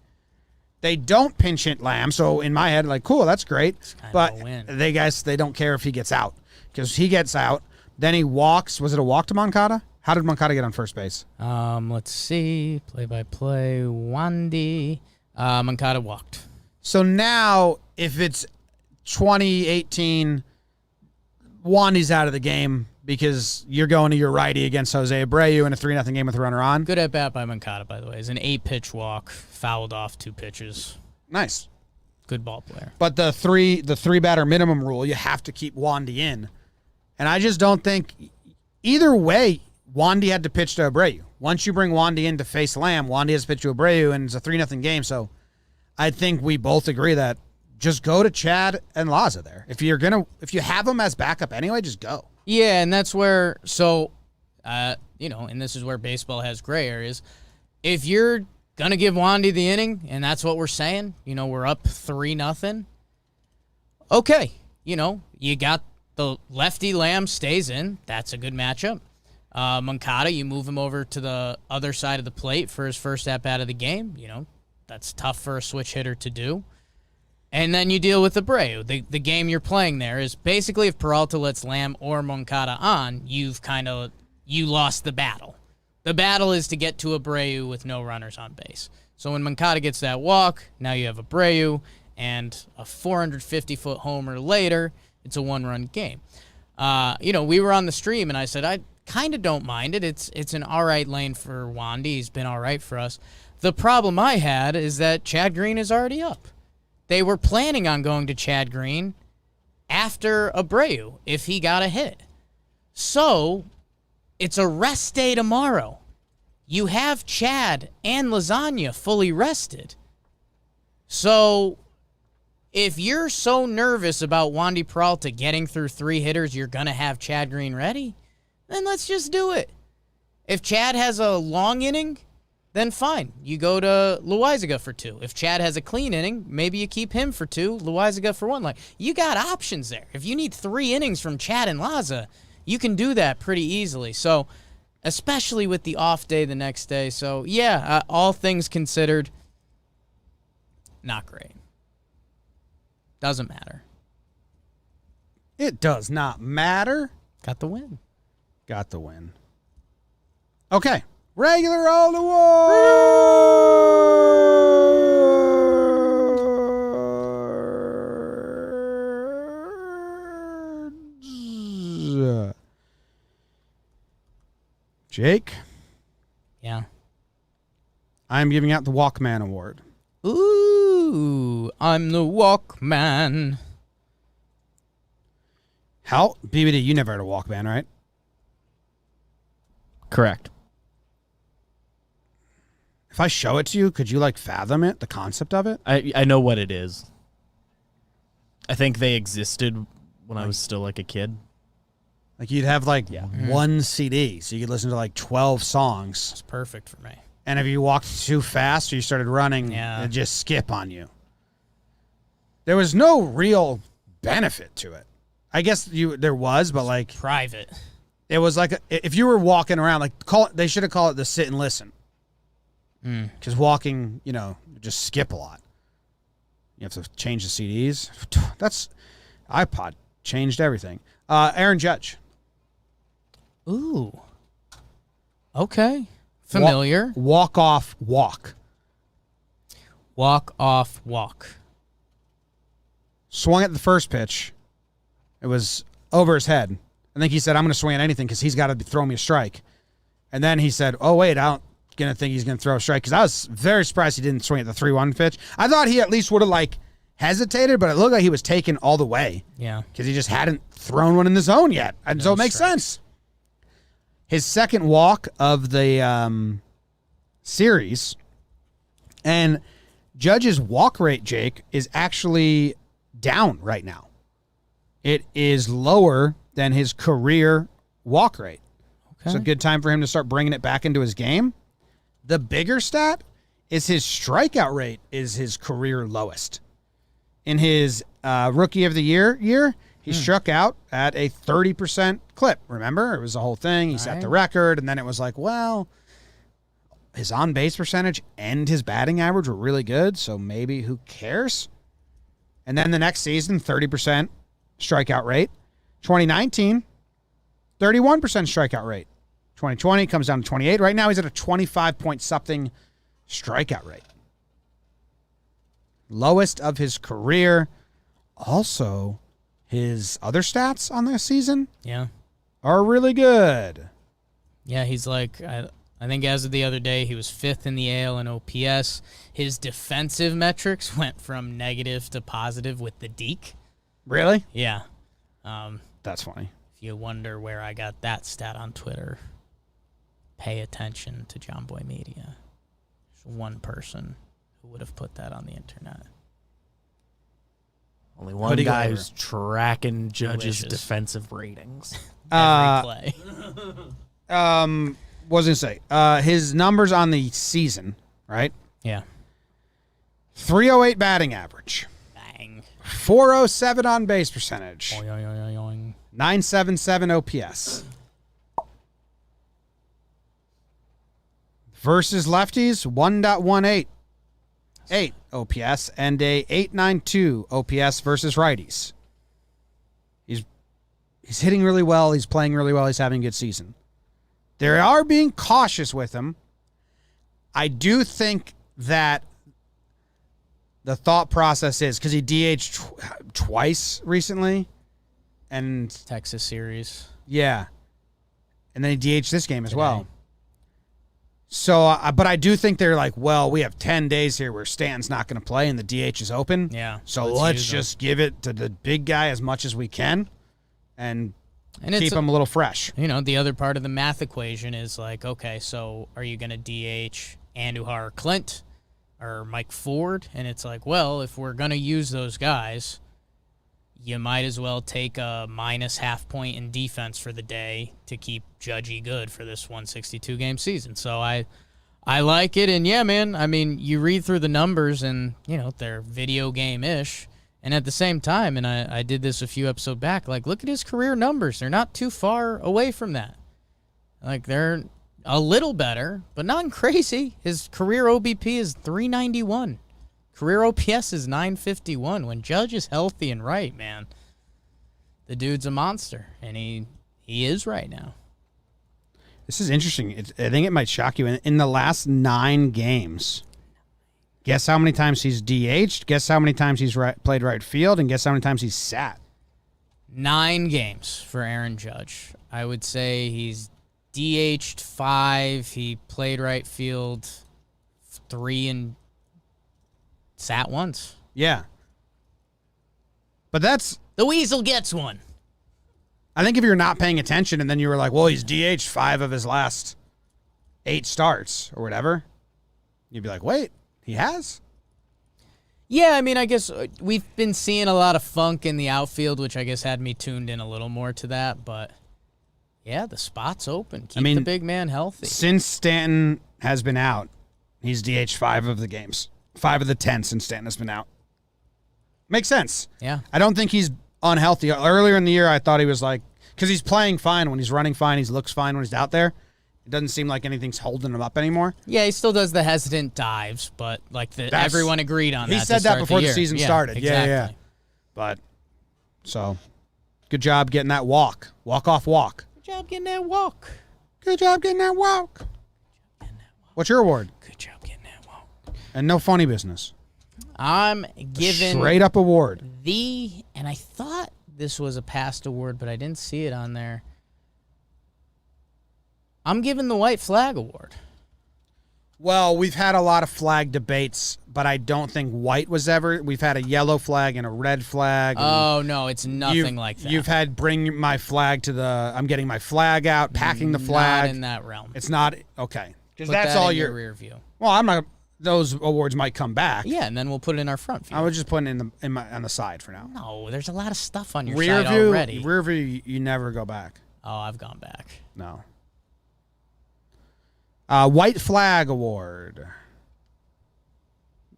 They don't pinch hit Lamb, so in my head, like, cool, that's great. kind But of a win. they don't care if he gets out, because he gets out, then he walks. Was it a walk to Moncada? How did Moncada get on first base? Let's see. Play-by-play. Wandy. Moncada walked. So now, if it's 2018, Wandy's out of the game because you're going to your righty against Jose Abreu in a 3-0 game with a runner on. Good at bat by Moncada, by the way. It's an 8-pitch walk. Fouled off 2 pitches. Nice. Good ball player. But the three batter minimum rule, you have to keep Wandy in. And I just don't think either way, Wandy had to pitch to Abreu. Once you bring Wandy in to face Lamb, Wandy has to pitch to Abreu, and it's a 3-0 game. So I think we both agree that just go to Chad and Laza there. If you have them as backup anyway, just go. Yeah, and that's where, and this is where baseball has gray areas. If you're going to give Wandy the inning, and that's what we're saying, we're up 3-0, okay, you got the lefty Lamb stays in. That's a good matchup. Moncada, you move him over to the other side of the plate for his first at-bat of the game. That's tough for a switch hitter to do. And then you deal with Abreu. The game you're playing there is basically if Peralta lets Lamb or Moncada on, you lost the battle. The battle is to get to Abreu with no runners on base. So when Moncada gets that walk, now you have Abreu, and a 450-foot homer later, it's a one-run game. We were on the stream, and I said, I kind of don't mind it. It's an all right lane for Wandy. He's been all right for us. The problem I had is that Chad Green is already up. They were planning on going to Chad Green after Abreu if he got a hit. So it's a rest day tomorrow. You have Chad and Lasagna fully rested. So if you're so nervous about Wandy Peralta getting through 3 hitters, you're going to have Chad Green ready, then let's just do it. If Chad has a long inning, then fine. You go to Loaizaga for 2. If Chad has a clean inning, maybe you keep him for 2, Loaizaga for 1. Like, you got options there. If you need 3 innings from Chad and Laza, you can do that pretty easily. So especially with the off day the next day. So, yeah, all things considered, not great. Doesn't matter. It does not matter. Got the win. Got the win. Okay. Regular old awards. Jake, Yeah. I'm giving out the Walkman Award. Ooh, I'm the Walkman. How? BBD, you never had a Walkman, right? Correct. If I show it to you, could you, like, fathom it, the concept of it? I know what it is. I think they existed when I was still like a kid. Like, you'd have, like, Yeah. one CD, so you could listen to, like, 12 songs. It's perfect for me. And if you walked too fast or you started running, Yeah. it'd just skip on you. There was no real benefit to it. I guess there was, but, like, Private. it was like if you were walking around, like, they should have called it the sit and listen. Because walking, just skip a lot. You have to change the CDs. That's iPod changed everything. Aaron Judge. Ooh. Okay. Familiar. Walk off walk. Walk off walk. Swung at the first pitch. It was over his head. I think he said, I'm going to swing at anything because he's got to throw me a strike. And then he said, oh, wait, I don't going to think he's going to throw a strike because I was very surprised he didn't swing at the 3-1 pitch. I thought he at least would have, like, hesitated, but it looked like he was taken all the way. Yeah. Because he just hadn't thrown one in the zone yet. And so it makes sense. His second walk of the series, and Judge's walk rate, Jake, is actually down right now. It is lower than his career walk rate. Okay. It's a good time for him to start bringing it back into his game. The bigger stat is his strikeout rate is his career lowest. In his rookie of the year, he struck out at a 30% clip. Remember? It was the whole thing. He set the record, and then it was like, well, his on-base percentage and his batting average were really good, so maybe who cares? And then the next season, 30% strikeout rate. 2019, 31% strikeout rate. 2020 comes down to 28. Right now, he's at a 25-point-something strikeout rate. Lowest of his career. Also, his other stats on the season are really good. Yeah, he's like, I think as of the other day, he was 5th in the AL in OPS. His defensive metrics went from negative to positive with the deke. Really? Yeah. That's funny. If you wonder where I got that stat on Twitter, pay attention to JOMBOY Media. There's one person who would have put that on the internet. Only one Hoodie guy Glover. who's tracking Judge's Delicious. defensive ratings. Every play. What was I going to say? His numbers on the season, right? Yeah. 308 batting average. Bang. 407 on base percentage. Oing, oing, oing, oing. 977 OPS. Versus lefties, 1.18. 8 OPS and a 892 OPS versus righties. He's hitting really well. He's playing really well. He's having a good season. They are being cautious with him. I do think that the thought process is because he DH'd twice recently, and Texas series. yeah, and then he DH'd this game as well. So, but I do think they're like, well, we have 10 days here where Stanton's not going to play and the DH is open. Yeah. So let's just give it to the big guy as much as we can and keep him a little fresh. You know, the other part of the math equation is like, okay, so are you going to DH Andujar or Clint or Mike Ford? And it's like, well, if we're going to use those guys, you might as well take a minus half point in defense for the day to keep Judgy good for this 162-game season. So I like it. And, yeah, man, I mean, you read through the numbers and, you know, they're video game-ish. And at the same time, and I did this a few episodes back, like, look at his career numbers. They're not too far away from that. Like, they're a little better, but not crazy. His career OBP is 391. Career OPS is 951. When Judge is healthy and right, man, the dude's a monster, and he is right now. This is interesting. I think it might shock you. In the last 9 games, guess how many times he's DH'd, guess how many times he's played right field, and guess how many times he's sat. 9 games for Aaron Judge. I would say he's DH'd 5. He played right field 3 and sat once. Yeah. But that's... The Weasel gets one. I think if you're not paying attention and then you were like, well, he's DH'd 5 of his last 8 starts or whatever, you'd be like, wait, he has? Yeah, I mean, I guess we've been seeing a lot of funk in the outfield, which I guess had me tuned in a little more to that. But, yeah, the spot's open. Keep the big man healthy. Since Stanton has been out, he's DH'd 5 of the games. 5 of the 10 since Stanton has been out. Makes sense. Yeah. I don't think he's unhealthy. Earlier in the year, I thought he was like, because he's playing fine when he's running fine, he looks fine when he's out there. It doesn't seem like anything's holding him up anymore. Yeah, he still does the hesitant dives, but like everyone agreed on that. He said that before the season started. Exactly. Yeah. But, so, good job getting that walk. Walk-off walk. Good job getting that walk. Good job getting that walk. What's your award? Good job getting that walk. And no funny business. I'm giving Straight up award. and I thought this was a past award, but I didn't see it on there. I'm giving the White Flag Award. Well, we've had a lot of flag debates, but I don't think white was ever. We've had a yellow flag and a red flag. Oh, no, it's nothing like that. You've had bring my flag to the, I'm getting my flag out, packing the flag. Not in that realm. It's not, okay. Because Put that's that all in your rear view. Well, I'm not, those awards might come back. Yeah, and then we'll put it in our front view. I was just putting it on the side for now. No, there's a lot of stuff on your Rear side view, already. Rear view, you never go back. Oh, I've gone back. No. White Flag Award.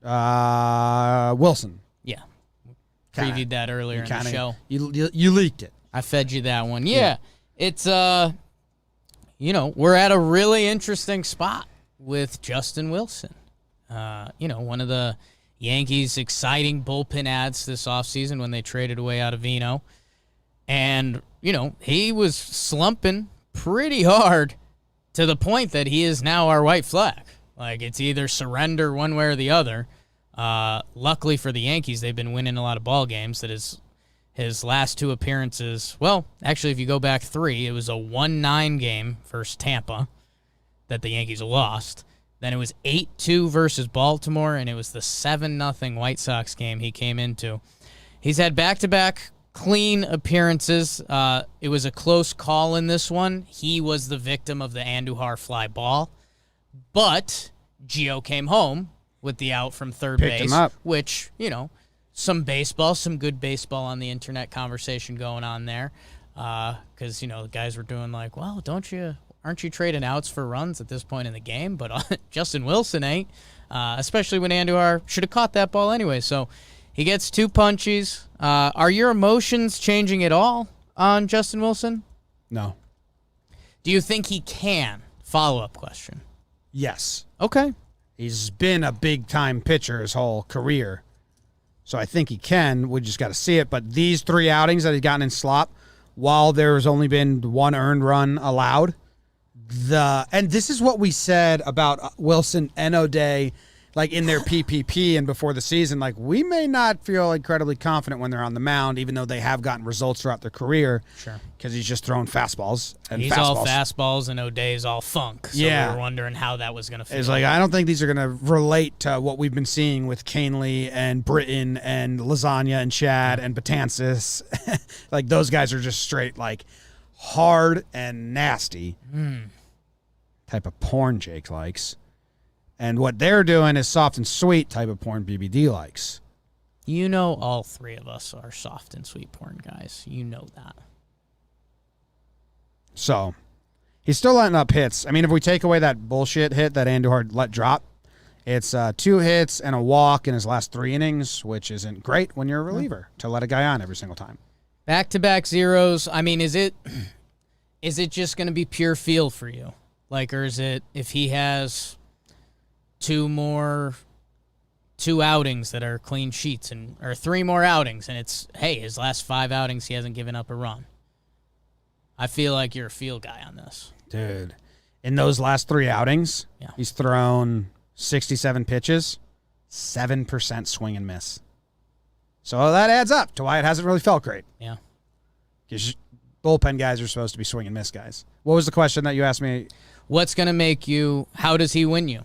Wilson. Yeah. Previewed that earlier in the show. You leaked it. I fed you that one. Yeah. It's, we're at a really interesting spot with Justin Wilson. One of the Yankees' exciting bullpen ads this offseason when they traded away Ottavino. And, he was slumping pretty hard to the point that he is now our white flag. Like, it's either surrender one way or the other. Luckily for the Yankees, they've been winning a lot of ball games. That is his last 2 appearances. Well, actually, if you go back 3, it was a 1-9 game versus Tampa that the Yankees lost. Then it was 8-2 versus Baltimore, and it was the 7-0 White Sox game he came into. He's had back-to-back clean appearances. It was a close call in this one. He was the victim of the Andujar fly ball. But Gio came home with the out from third Picked base, him up. which, some good baseball on the internet conversation going on there. Because, the guys were doing like, well, aren't you trading outs for runs at this point in the game? But Justin Wilson ain't, especially when Andujar should have caught that ball anyway. So he gets 2 punchies. Are your emotions changing at all on Justin Wilson? No. Do you think he can? Follow-up question. Yes. Okay. He's been a big-time pitcher his whole career. So I think he can. We just got to see it. But these 3 outings that he's gotten in slop, while there's only been 1 earned run allowed, and this is what we said about Wilson and O'Day, like in their PPP and before the season, like we may not feel incredibly confident when they're on the mound, even though they have gotten results throughout their career. Sure. Because he's just throwing fastballs. And he's all fastballs, and O'Day's all funk. So yeah. we were wondering how that was going to fit. It's like, I don't think these are going to relate to what we've been seeing with Canely and Britton and Lasagna and Chad and Betances. Like those guys are just straight like hard and nasty. Type of porn Jake likes. And what they're doing is soft and sweet type of porn BBD likes. All 3 of us are soft and sweet porn guys. You know that. So, he's still letting up hits. I mean, if we take away that bullshit hit that Andujar let drop, it's 2 hits and a walk in his last 3 innings, which isn't great when you're a reliever to let a guy on every single time. Back-to-back zeros. I mean, is it is it just going to be pure feel for you? Like, or is it if he has two outings that are clean sheets or 3 more outings and it's, hey, his last 5 outings he hasn't given up a run? I feel like you're a feel guy on this. Dude, in those last 3 outings, he's thrown 67 pitches, 7% swing and miss. So that adds up to why it hasn't really felt great. Yeah. Because bullpen guys are supposed to be swing and miss guys. What was the question that you asked me? What's going to make you, how does he win you?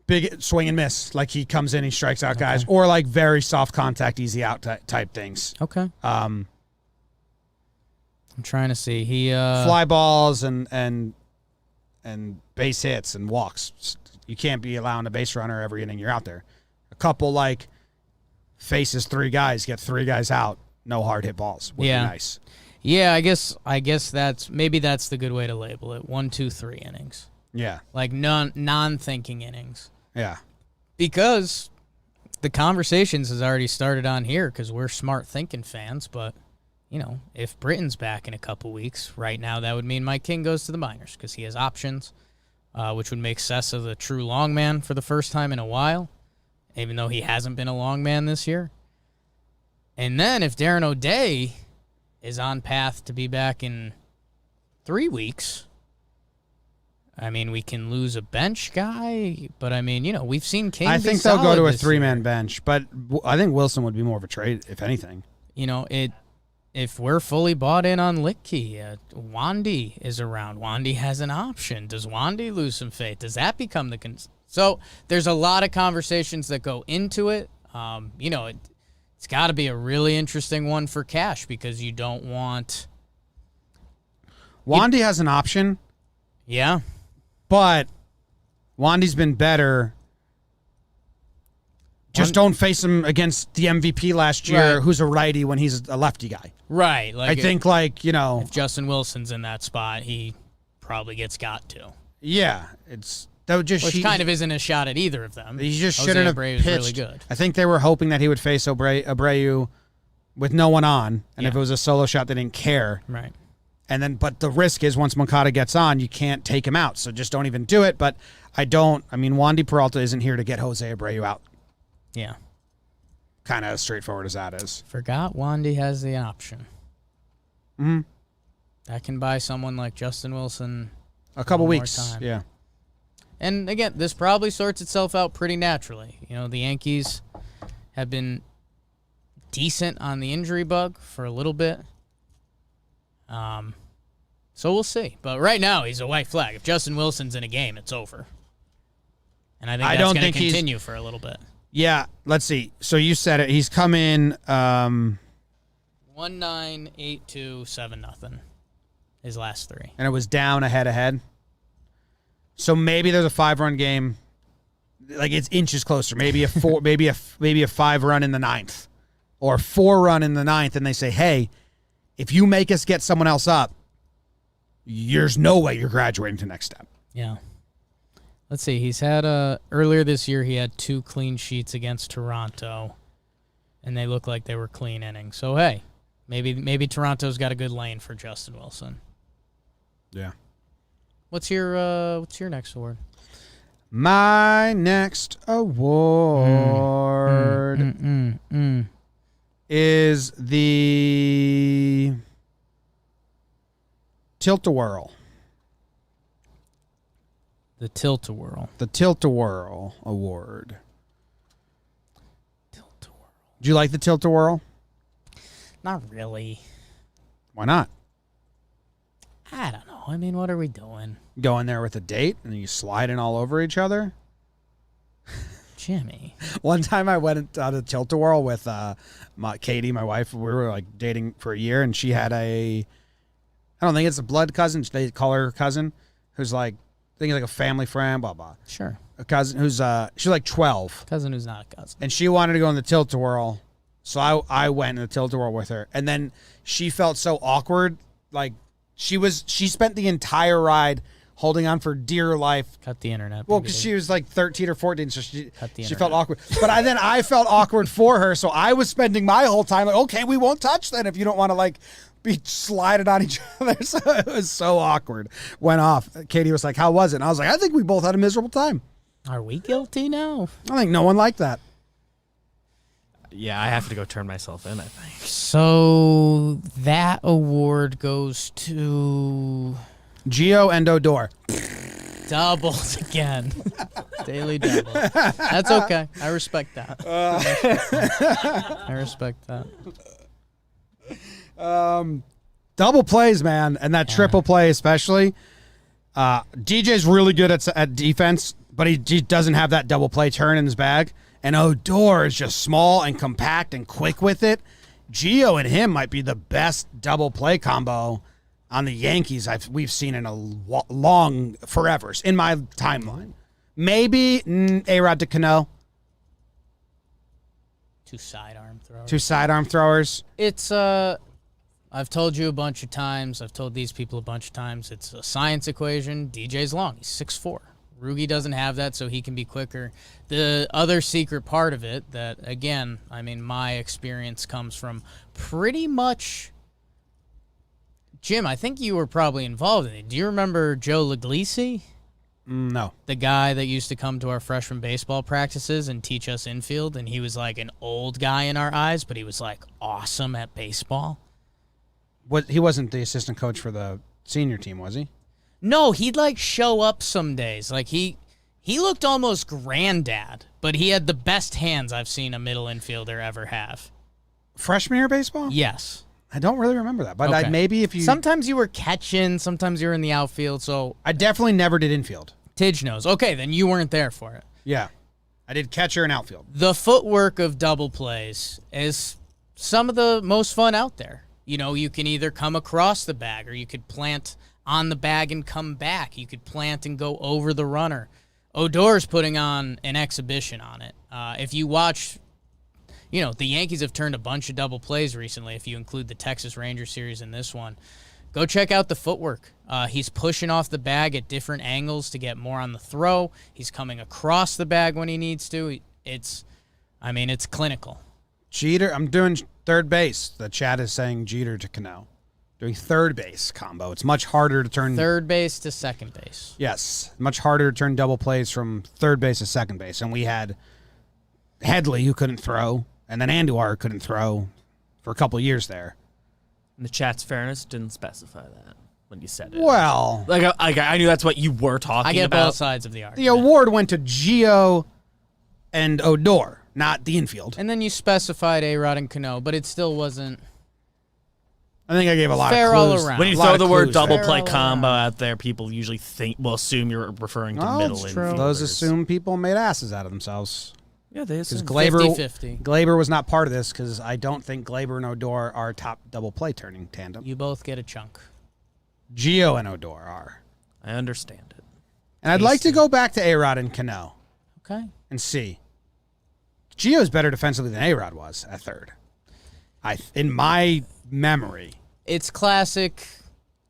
Big swing and miss. Like he comes in, he strikes out guys. Or like very soft contact, easy out type things. Okay. I'm trying to see. He fly balls and base hits and walks. You can't be allowing a base runner every inning you're out there. A couple like faces 3 guys, get 3 guys out, no hard hit balls. Would be nice. Yeah, I guess that's the good way to label it. 1, 2, 3 innings. Yeah. Like non-thinking innings. Yeah. Because the conversations has already started on here because we're smart thinking fans, but you know, if Britton's back in a couple weeks, right now that would mean Mike King goes to the minors because he has options, which would make Sessa the true long man for the first time in a while, even though he hasn't been a long man this year. And then if Darren O'Day is on path to be back in 3 weeks, I mean, we can lose a bench guy, but I mean, you know, we've seen King. I think they'll go to a 3-man bench, but I think Wilson would be more of a trade, if anything. You know, if we're fully bought in on Litkey, Wandy is around. Wandy has an option. Does Wandy lose some faith? Does that become the so there's a lot of conversations that go into it. You know, it's got to be a really interesting one for Cash because you don't want. Wandy has an option. Yeah. But Wandy's been better. Just don't face him against the MVP last year, who's a righty when he's a lefty guy. Right. Like I think, like, you know. If Justin Wilson's in that spot, he probably gets got to. Yeah. Which kind of isn't a shot at either of them. He just Jose shouldn't have Abreu's pitched. Really good. I think they were hoping that he would face Abreu with no one on. And if it was a solo shot, they didn't care. Right. And then, but the risk is once Moncada gets on, you can't take him out. So just don't even do it. But I mean, Wandy Peralta isn't here to get Jose Abreu out. Yeah. Kind of as straightforward as that is. Forgot Wandy has the option. Mm-hmm. That can buy someone like Justin Wilson a couple weeks. Yeah. And again, this probably sorts itself out pretty naturally. You know, the Yankees have been decent on the injury bug for a little bit. So we'll see. But right now, he's a white flag. If Justin Wilson's in a game, it's over. And I think that's going to continue for a little bit. Yeah, let's see. So you said it. He's come in 1-9, 8-2, 7-0. His last 3. And it was down ahead. So maybe there's a 5-run game. Like it's inches closer. Maybe a 4 maybe a 5-run in the 9th. Or a 4-run in the 9th, and they say, hey, if you make us get someone else up, there's no way you're graduating to next step. Yeah. Let's see. He's had earlier this year he had 2 clean sheets against Toronto, and they look like they were clean innings. So hey, maybe Toronto's got a good lane for Justin Wilson. Yeah. What's your next award? My next award is the Tilt-A-Whirl. The Tilt-A-Whirl. The Tilt-A-Whirl award. Tilt-A-Whirl. Do you like the Tilt-A-Whirl? Not really. Why not? I don't know. I mean, what are we doing? Go in there with a date and you sliding all over each other? Jimmy. One time I went on a Tilt-A-Whirl with Katie, my wife. We were like dating for a year, and she had I don't think it's a blood cousin. They call her cousin, who's like, I think like a family friend, blah, blah. Sure. A cousin who's, she's like 12. Cousin who's not a cousin. And she wanted to go in the Tilt-A-Whirl. So I went in the Tilt-A-Whirl with her. And then she felt so awkward. Like she spent the entire ride holding on for dear life. Cut the internet. Well, because she was like 13 or 14, so she felt awkward. But I felt awkward for her, so I was spending my whole time like, okay, we won't touch then if you don't want to like be sliding on each other. So it was so awkward. Went off. Katie was like, how was it? And I was like, I think we both had a miserable time. Are we guilty now? I think no one liked that. Yeah, I have to go turn myself in, I think. So that award goes to Gio and Odor. doubles again. Daily double. That's okay. I respect that. I respect that. Double plays, man, and that triple play especially. DJ's really good at defense, but he doesn't have that double play turn in his bag. And Odor is just small and compact and quick with it. Gio and him might be the best double play combo on the Yankees we've seen in a long forevers in my timeline. Maybe A-Rod to Cano. Two sidearm throwers. It's I've told you a bunch of times. I've told these people a bunch of times. It's a science equation. DJ's long. He's 6'4". Rugi doesn't have that, so he can be quicker. The other secret part of it that, again, I mean, my experience comes from pretty much... Jim, I think you were probably involved in it. Do you remember Joe Leglisi? No. The guy that used to come to our freshman baseball practices and teach us infield, and he was like an old guy in our eyes, but he was like awesome at baseball. He wasn't the assistant coach for the senior team, was he? No, he'd like show up some days. Like he looked almost granddad, but he had the best hands I've seen a middle infielder ever have. Freshman year baseball? Yes. I don't really remember that, but Okay. maybe if you... Sometimes you were catching, sometimes you were in the outfield, so... I definitely never did infield. Tidge knows. Okay, then you weren't there for it. Yeah. I did catcher and outfield. The footwork of double plays is some of the most fun out there. You know, you can either come across the bag or you could plant on the bag and come back. You could plant and go over the runner. Odor's putting on an exhibition on it. If you watch, you know, the Yankees have turned a bunch of double plays recently, if you include the Texas Rangers series in this one. Go check out the footwork. He's pushing off the bag at different angles to get more on the throw. He's coming across the bag when he needs to. It's clinical. Jeter, I'm doing third base. The chat is saying Jeter to Cano. Doing third base combo. It's much harder to turn... Third base to second base. Yes. Much harder to turn double plays from third base to second base. And we had Headley who couldn't throw, and then Andujar couldn't throw for a couple years there. And the chat's fairness didn't specify that when you said it. Well... I knew that's what you were talking about. I get both sides of the argument. The award went to Gio and Odor, not the infield. And then you specified A-Rod and Cano, but it still wasn't... I think I gave a lot fair of clues. all around. When you A lot throw of the word clues double there. play Fair all combo around. out there, people usually will assume you're referring to Oh, middle it's infielders. true. Those assume people made asses out of themselves. Yeah, they Because assume. Glaber was not part of this because I don't think Glaber and Odor are top double play turning tandem. You both get a chunk. Gio and Odor are. I understand it. And I'd like to go back to A-Rod and Cano Okay. and see. Gio's better defensively than A-Rod was at third. In my memory. It's classic.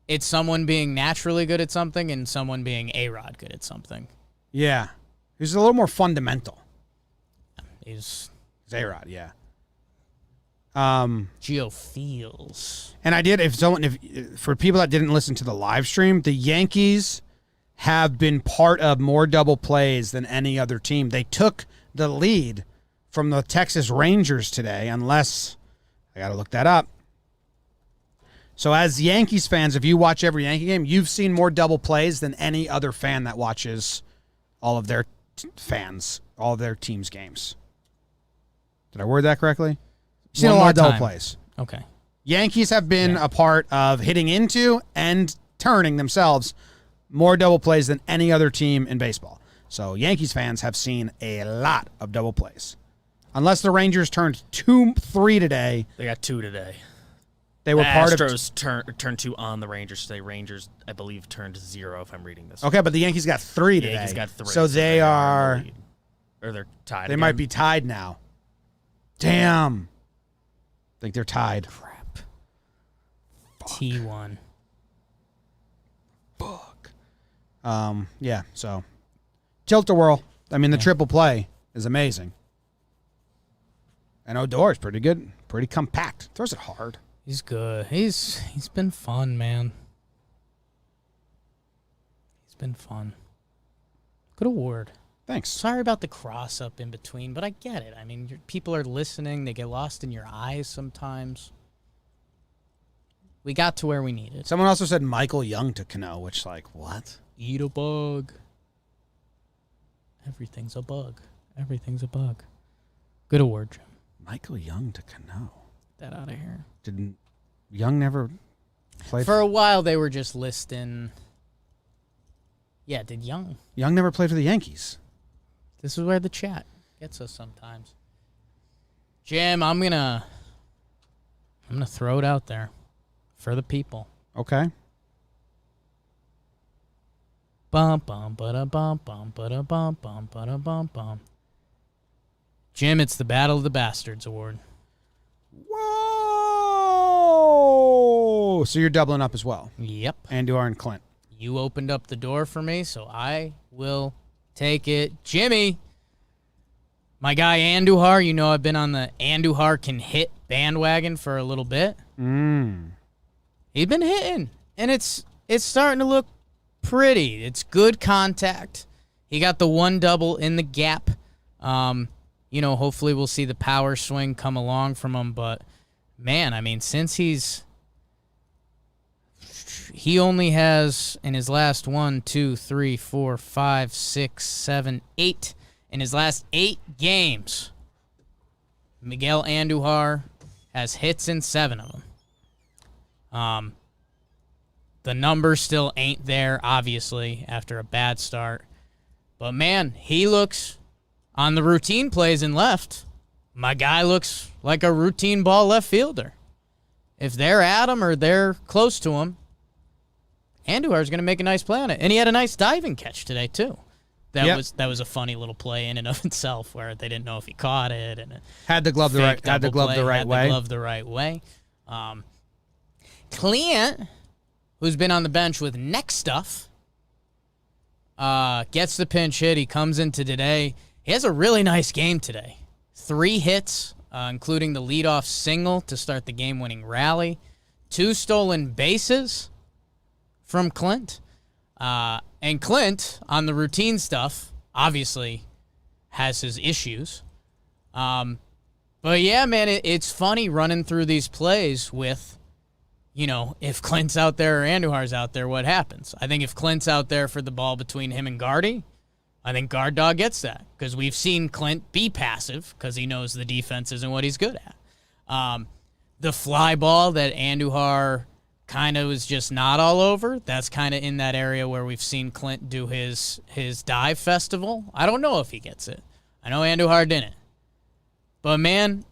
It's someone being naturally good at something and someone being A-Rod good at something. Yeah. He's a little more fundamental. He's It's A-Rod, yeah. Gio feels. And I did, for people that didn't listen to the live stream, the Yankees have been part of more double plays than any other team. They took the lead from the Texas Rangers today, unless, I got to look that up. So as Yankees fans, if you watch every Yankee game, you've seen more double plays than any other fan that watches all of their all of their team's games. Did I word that correctly? You've seen One a lot more of double time. plays. Okay. Yankees have been a part of hitting into and turning themselves more double plays than any other team in baseball. So Yankees fans have seen a lot of double plays. Unless the Rangers turned 2-3 today, They got 2 today. they were The part of... Astros turned 2 on the Rangers today. Rangers, I believe, turned 0 if I'm reading this. Okay, but the Yankees got 3 The today. Yankees got 3. So they in are... the lead. Or they're tied. They again. might be tied now. Damn. I think they're tied. Crap. T1. Fuck. Yeah, so... Tilt-a-whirl. I mean, the triple play is amazing. And Odor is pretty good. Pretty compact. Throws it hard. He's good. He's been fun, man. He's been fun. Good award. Thanks. Sorry about the cross up in between, but I get it. I mean, people are listening. They get lost in your eyes sometimes. We got to where we needed. Someone also said Michael Young to Cano, which, like, what? Eat a bug. Everything's a bug. Everything's a bug. Good award, Jim. Michael Young to Cano. Get that out of here. Didn't Young never play For a while, they were just listing. Yeah, did Young. Young never played for the Yankees. This is where the chat gets us sometimes. Jim, I'm gonna throw it out there for the people. Okay. Bum bum ba bum bum ba bum bum ba bum bum. Jim, it's the Battle of the Bastards award. Whoa! So you're doubling up as well. Yep. Andujar and Clint. You opened up the door for me, so I will take it. Jimmy, my guy Andujar, you know I've been on the Andujar can hit bandwagon for a little bit. He's been hitting, and it's starting to look pretty. It's good contact. He got the one double in the gap. Hopefully we'll see the power swing come along from him, but man, I mean, since he only has in his last 8 in his last 8 games, Miguel Andujar has hits in 7 of them. The numbers still ain't there, obviously, after a bad start. But, man, he looks, on the routine plays in left, my guy looks like a routine ball left fielder. If they're at him or they're close to him, Andujar's going to make a nice play on it. And he had a nice diving catch today, too. That was a funny little play in and of itself where they didn't know if he caught it. And had the glove the right way. Clint, who's been on the bench with neck stuff, gets the pinch hit. He comes into today. He has a really nice game today. 3 hits, including the leadoff single to start the game-winning rally. 2 stolen bases from Clint. And Clint, on the routine stuff, obviously has his issues. But yeah, man, it's funny running through these plays with, if Clint's out there or Andujar's out there, what happens? I think if Clint's out there for the ball between him and Gardy, I think Guard Dog gets that because we've seen Clint be passive because he knows the defense isn't what he's good at. The fly ball that Andujar kind of was just not all over, that's kind of in that area where we've seen Clint do his dive festival. I don't know if he gets it. I know Andujar didn't. But, man,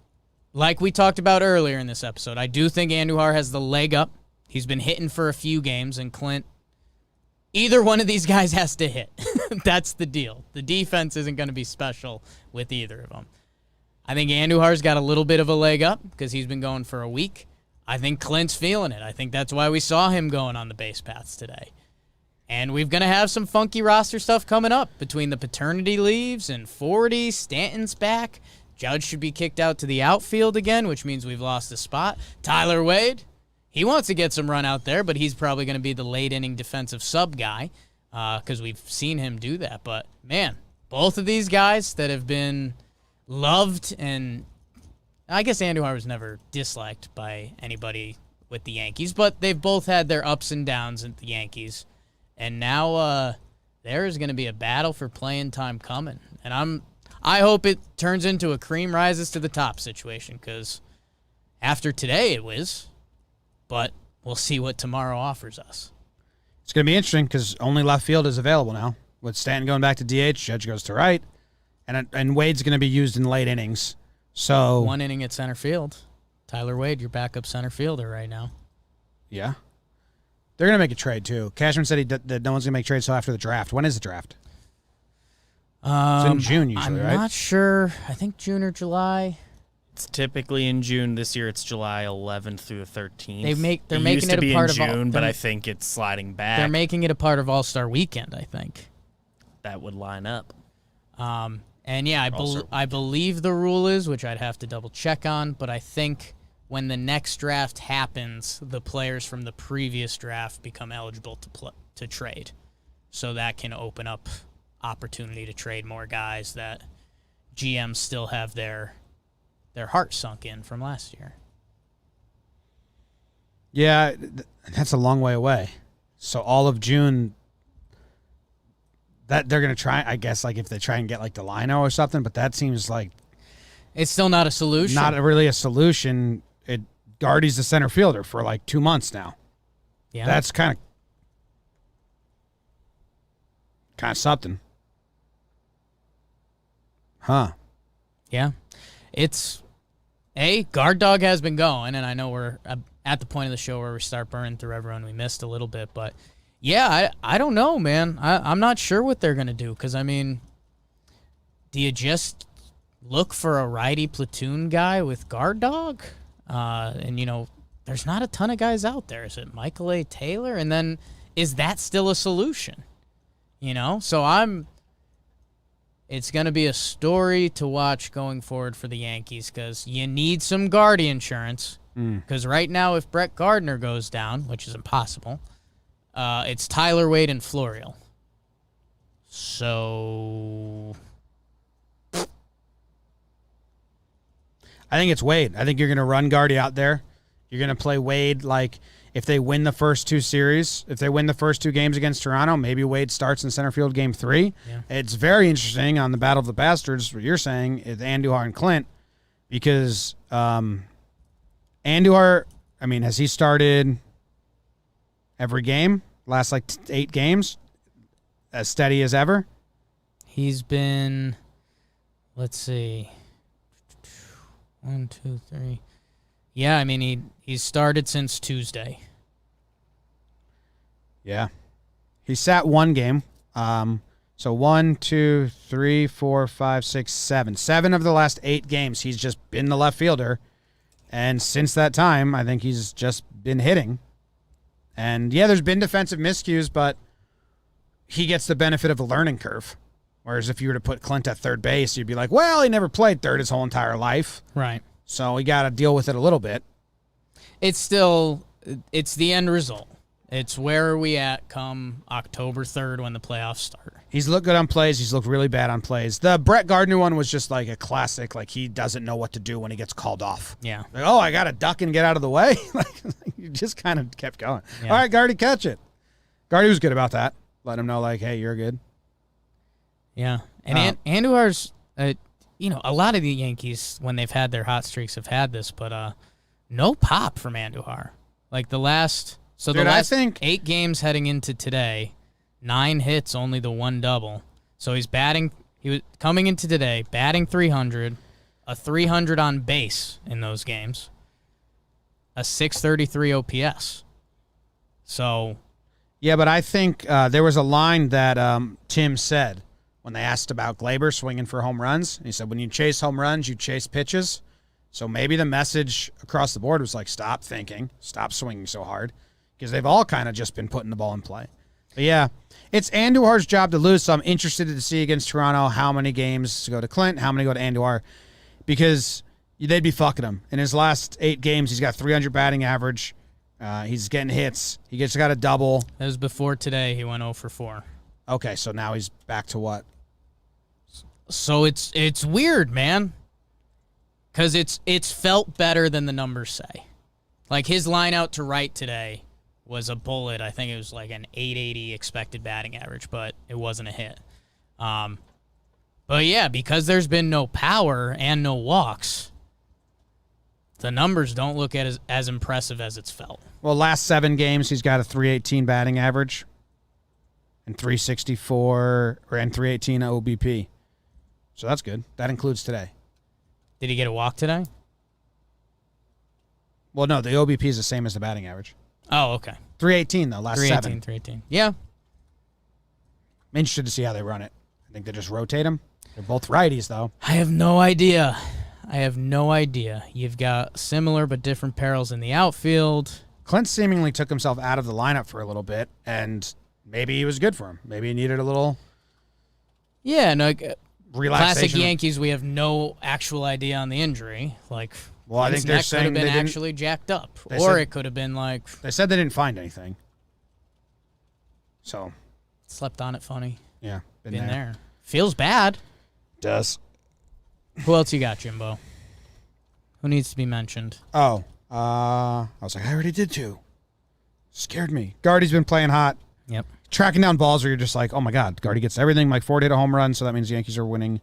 like we talked about earlier in this episode, I do think Andujar has the leg up. He's been hitting for a few games, and Clint, either one of these guys has to hit. That's the deal. The defense isn't going to be special with either of them. I think Andujar's got a little bit of a leg up because he's been going for a week. I think Clint's feeling it. I think that's why we saw him going on the base paths today. And we're going to have some funky roster stuff coming up between the paternity leaves and 40. Stanton's back. Judge should be kicked out to the outfield again, which means we've lost a spot. Tyler Wade, he wants to get some run out there, but he's probably going to be the late-inning defensive sub guy because we've seen him do that. But, man, both of these guys that have been loved, and I guess Andujar was never disliked by anybody with the Yankees, but they've both had their ups and downs at the Yankees. And now there is going to be a battle for playing time coming. And I hope it turns into a cream rises to the top situation because after today it was, but we'll see what tomorrow offers us. It's going to be interesting because only left field is available now. With Stanton going back to DH, Judge goes to right, and Wade's going to be used in late innings. So 1 inning at center field. Tyler Wade, your backup center fielder right now. Yeah. They're going to make a trade, too. Cashman said that no one's going to make trades until after the draft. When is the draft? It's in June usually, right? I'm not sure. I think June or July. It's typically in June. This year it's July 11th through the 13th. They're it making used to it be a part in June, of but I think it's sliding back. They're making it a part of All-Star Weekend, I think. That would line up. And yeah, I believe the rule is, which I'd have to double check on, but I think when the next draft happens, the players from the previous draft become eligible to trade. So that can open up opportunity to trade more guys that GMs still have their heart sunk in from last year. Yeah, that's a long way away. So all of June, that they're going to try, I guess, like if they try and get like Delino or something, but that seems like it's still not a solution. Not really a solution. Guardy's the center fielder for like 2 months now. Yeah. That's kind of something. Huh. Yeah. Guard dog has been going, and I know we're at the point of the show where we start burning through everyone we missed a little bit, but yeah, I don't know, man. I'm not sure what they're going to do, because, I mean, do you just look for a righty platoon guy with guard dog? And, there's not a ton of guys out there. Is it Michael A. Taylor? And then is that still a solution? So it's going to be a story to watch going forward for the Yankees, because you need some Guardy insurance. Because right now, if Brett Gardner goes down, which is impossible, it's Tyler Wade and Florial. So I think it's Wade. I think you're going to run Guardy out there. You're going to play Wade like if they win the first two series, if they win the first two games against Toronto, maybe Wade starts in center field game 3. Yeah. It's very interesting on the Battle of the Bastards, what you're saying, is Andujar and Clint, because Andujar, I mean, has he started every game? Last 8 games? As steady as ever? He's been, let's see, 1, 2, 3. Yeah, I mean, he's started since Tuesday. Yeah. He sat 1 game. So 1, 2, 3, 4, 5, 6, 7. 7 of the last 8 games, he's just been the left fielder. And since that time, I think he's just been hitting. And, yeah, there's been defensive miscues, but he gets the benefit of a learning curve. Whereas if you were to put Clint at third base, you'd be like, well, he never played third his whole entire life. Right. So we got to deal with it a little bit. It's the end result. It's where are we at come October 3rd when the playoffs start. He's looked good on plays. He's looked really bad on plays. The Brett Gardner one was just like a classic. Like he doesn't know what to do when he gets called off. Yeah. Like, oh, I got to duck and get out of the way. Like you just kind of kept going. Yeah. All right, Gardy, catch it. Gardy was good about that. Let him know, like, hey, you're good. Yeah. And Andujar's, a lot of the Yankees, when they've had their hot streaks, have had this, but no pop from Andujar. Like the last 8 games heading into today, 9 hits, only the 1 double. So he was coming into today, batting .300, a .300 on base in those games, a .633 OPS. So. Yeah, but I think there was a line that Tim said when they asked about Glaber swinging for home runs. He said, when you chase home runs, you chase pitches. So maybe the message across the board was like, stop thinking, stop swinging so hard, because they've all kind of just been putting the ball in play. But yeah, it's Andujar's job to lose, so I'm interested to see against Toronto how many games go to Clint, how many go to Andujar, because they'd be fucking him. In his last 8 games, he's got 300 batting average. He's getting hits. He just got a double. That was before today. He went 0 for 4. Okay, so now he's back to what? So it's weird, man, because it's felt better than the numbers say. Like his line out to right today was a bullet. I think it was like an 880 expected batting average, but it wasn't a hit. But yeah, because there's been no power and no walks, the numbers don't look as impressive as it's felt. Well, last 7 games, he's got a 318 batting average and 364 and 318 OBP. So that's good. That includes today. Did he get a walk today? Well, no, the OBP is the same as the batting average. Oh, okay. 318, though, last 7. 318. Yeah. I'm interested to see how they run it. I think they just rotate them. They're both righties, though. I have no idea. You've got similar but different perils in the outfield. Clint seemingly took himself out of the lineup for a little bit, and maybe he was good for him. Maybe he needed a little relaxation. Relaxation. Classic Yankees, we have no actual idea on the injury. Like, Well, I think they're neck could saying have they been didn't. actually jacked up, They or said- it could have been like They said they didn't find anything. So, slept on it funny. yeah, Been there. Feels bad. Does. Who else you got, Jimbo? Who needs to be mentioned? Oh, I was like, I already did two. Scared me. Guardy's been playing hot. Yep. Tracking down balls where you're just like, oh my God, Guardy gets everything. Mike Ford hit a home run, so that means the Yankees are winning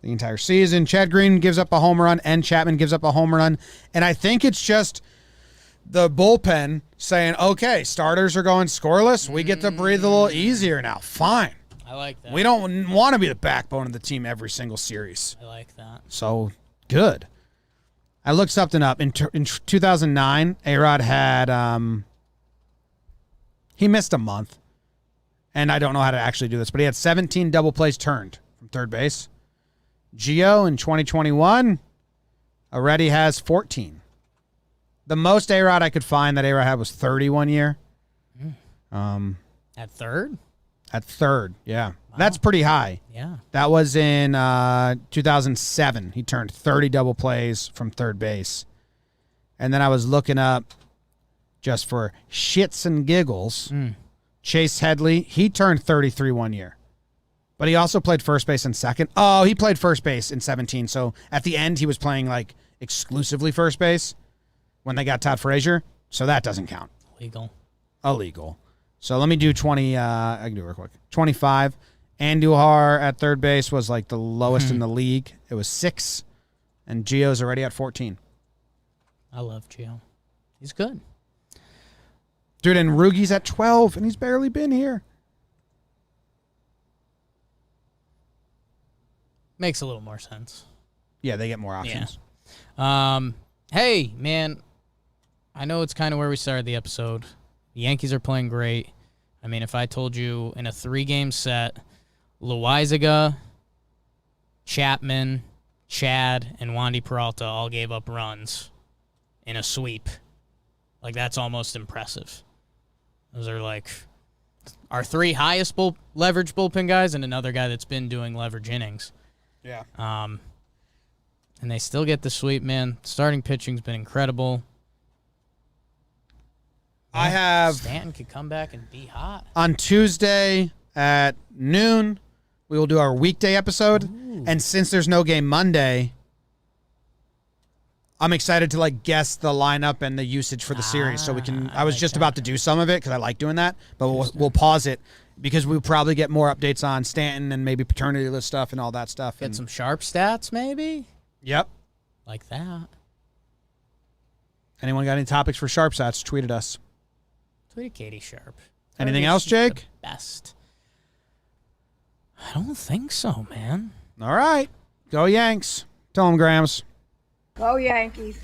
the entire season. Chad Green gives up a home run, and Chapman gives up a home run. And I think it's just the bullpen saying, okay, starters are going scoreless. We get to breathe a little easier now. Fine. I like that. We don't want to be the backbone of the team every single series. I like that. So, good. I looked something up. In 2009, A-Rod had, he missed a month. And I don't know how to actually do this, but he had 17 double plays turned from third base. Gio in 2021 already has 14. The most A-Rod I could find that A-Rod had was 31 year. At third? At third, yeah. Wow. That's pretty high. Yeah. That was in 2007. He turned 30 double plays from third base. And then I was looking up just for shits and giggles. Chase Headley, he turned 33 one year. But he also played first base and second. Oh, he played first base in 17. So at the end, he was playing like exclusively first base when they got Todd Frazier. So that doesn't count. Illegal. So let me do 20. I can do it real quick. 25. Andujar at third base was like the lowest in the league. It was 6. And Gio's already at 14. I love Gio. He's good. Dude, and Rugi's at 12, and he's barely been here. Makes a little more sense. Yeah, they get more options. Yeah. Hey, man, I know it's kind of where we started the episode. The Yankees are playing great. I mean, if I told you in a 3-game set, Loaizaga, Chapman, Chad, and Wandy Peralta all gave up runs in a sweep, like that's almost impressive. Those are like our 3 highest leverage bullpen guys and another guy that's been doing leverage innings. Yeah. And they still get the sweep, man. Starting pitching's been incredible. I have Stanton could come back and be hot. on Tuesday at noon, we will do our weekday episode. Ooh. And since there's no game Monday, I'm excited to like guess the lineup and the usage for the series. So we can. I was like just about to do some of it because I like doing that, but we'll pause it because we'll probably get more updates on Stanton and maybe paternity list stuff and all that stuff. Get some sharp stats, maybe. Yep. Like that. Anyone got any topics for sharp stats? Tweet at us. Tweet Katie Sharp. Anything else, Jake? Best. I don't think so, man. All right. Go Yanks. Tell them, Grams. Go Yankees.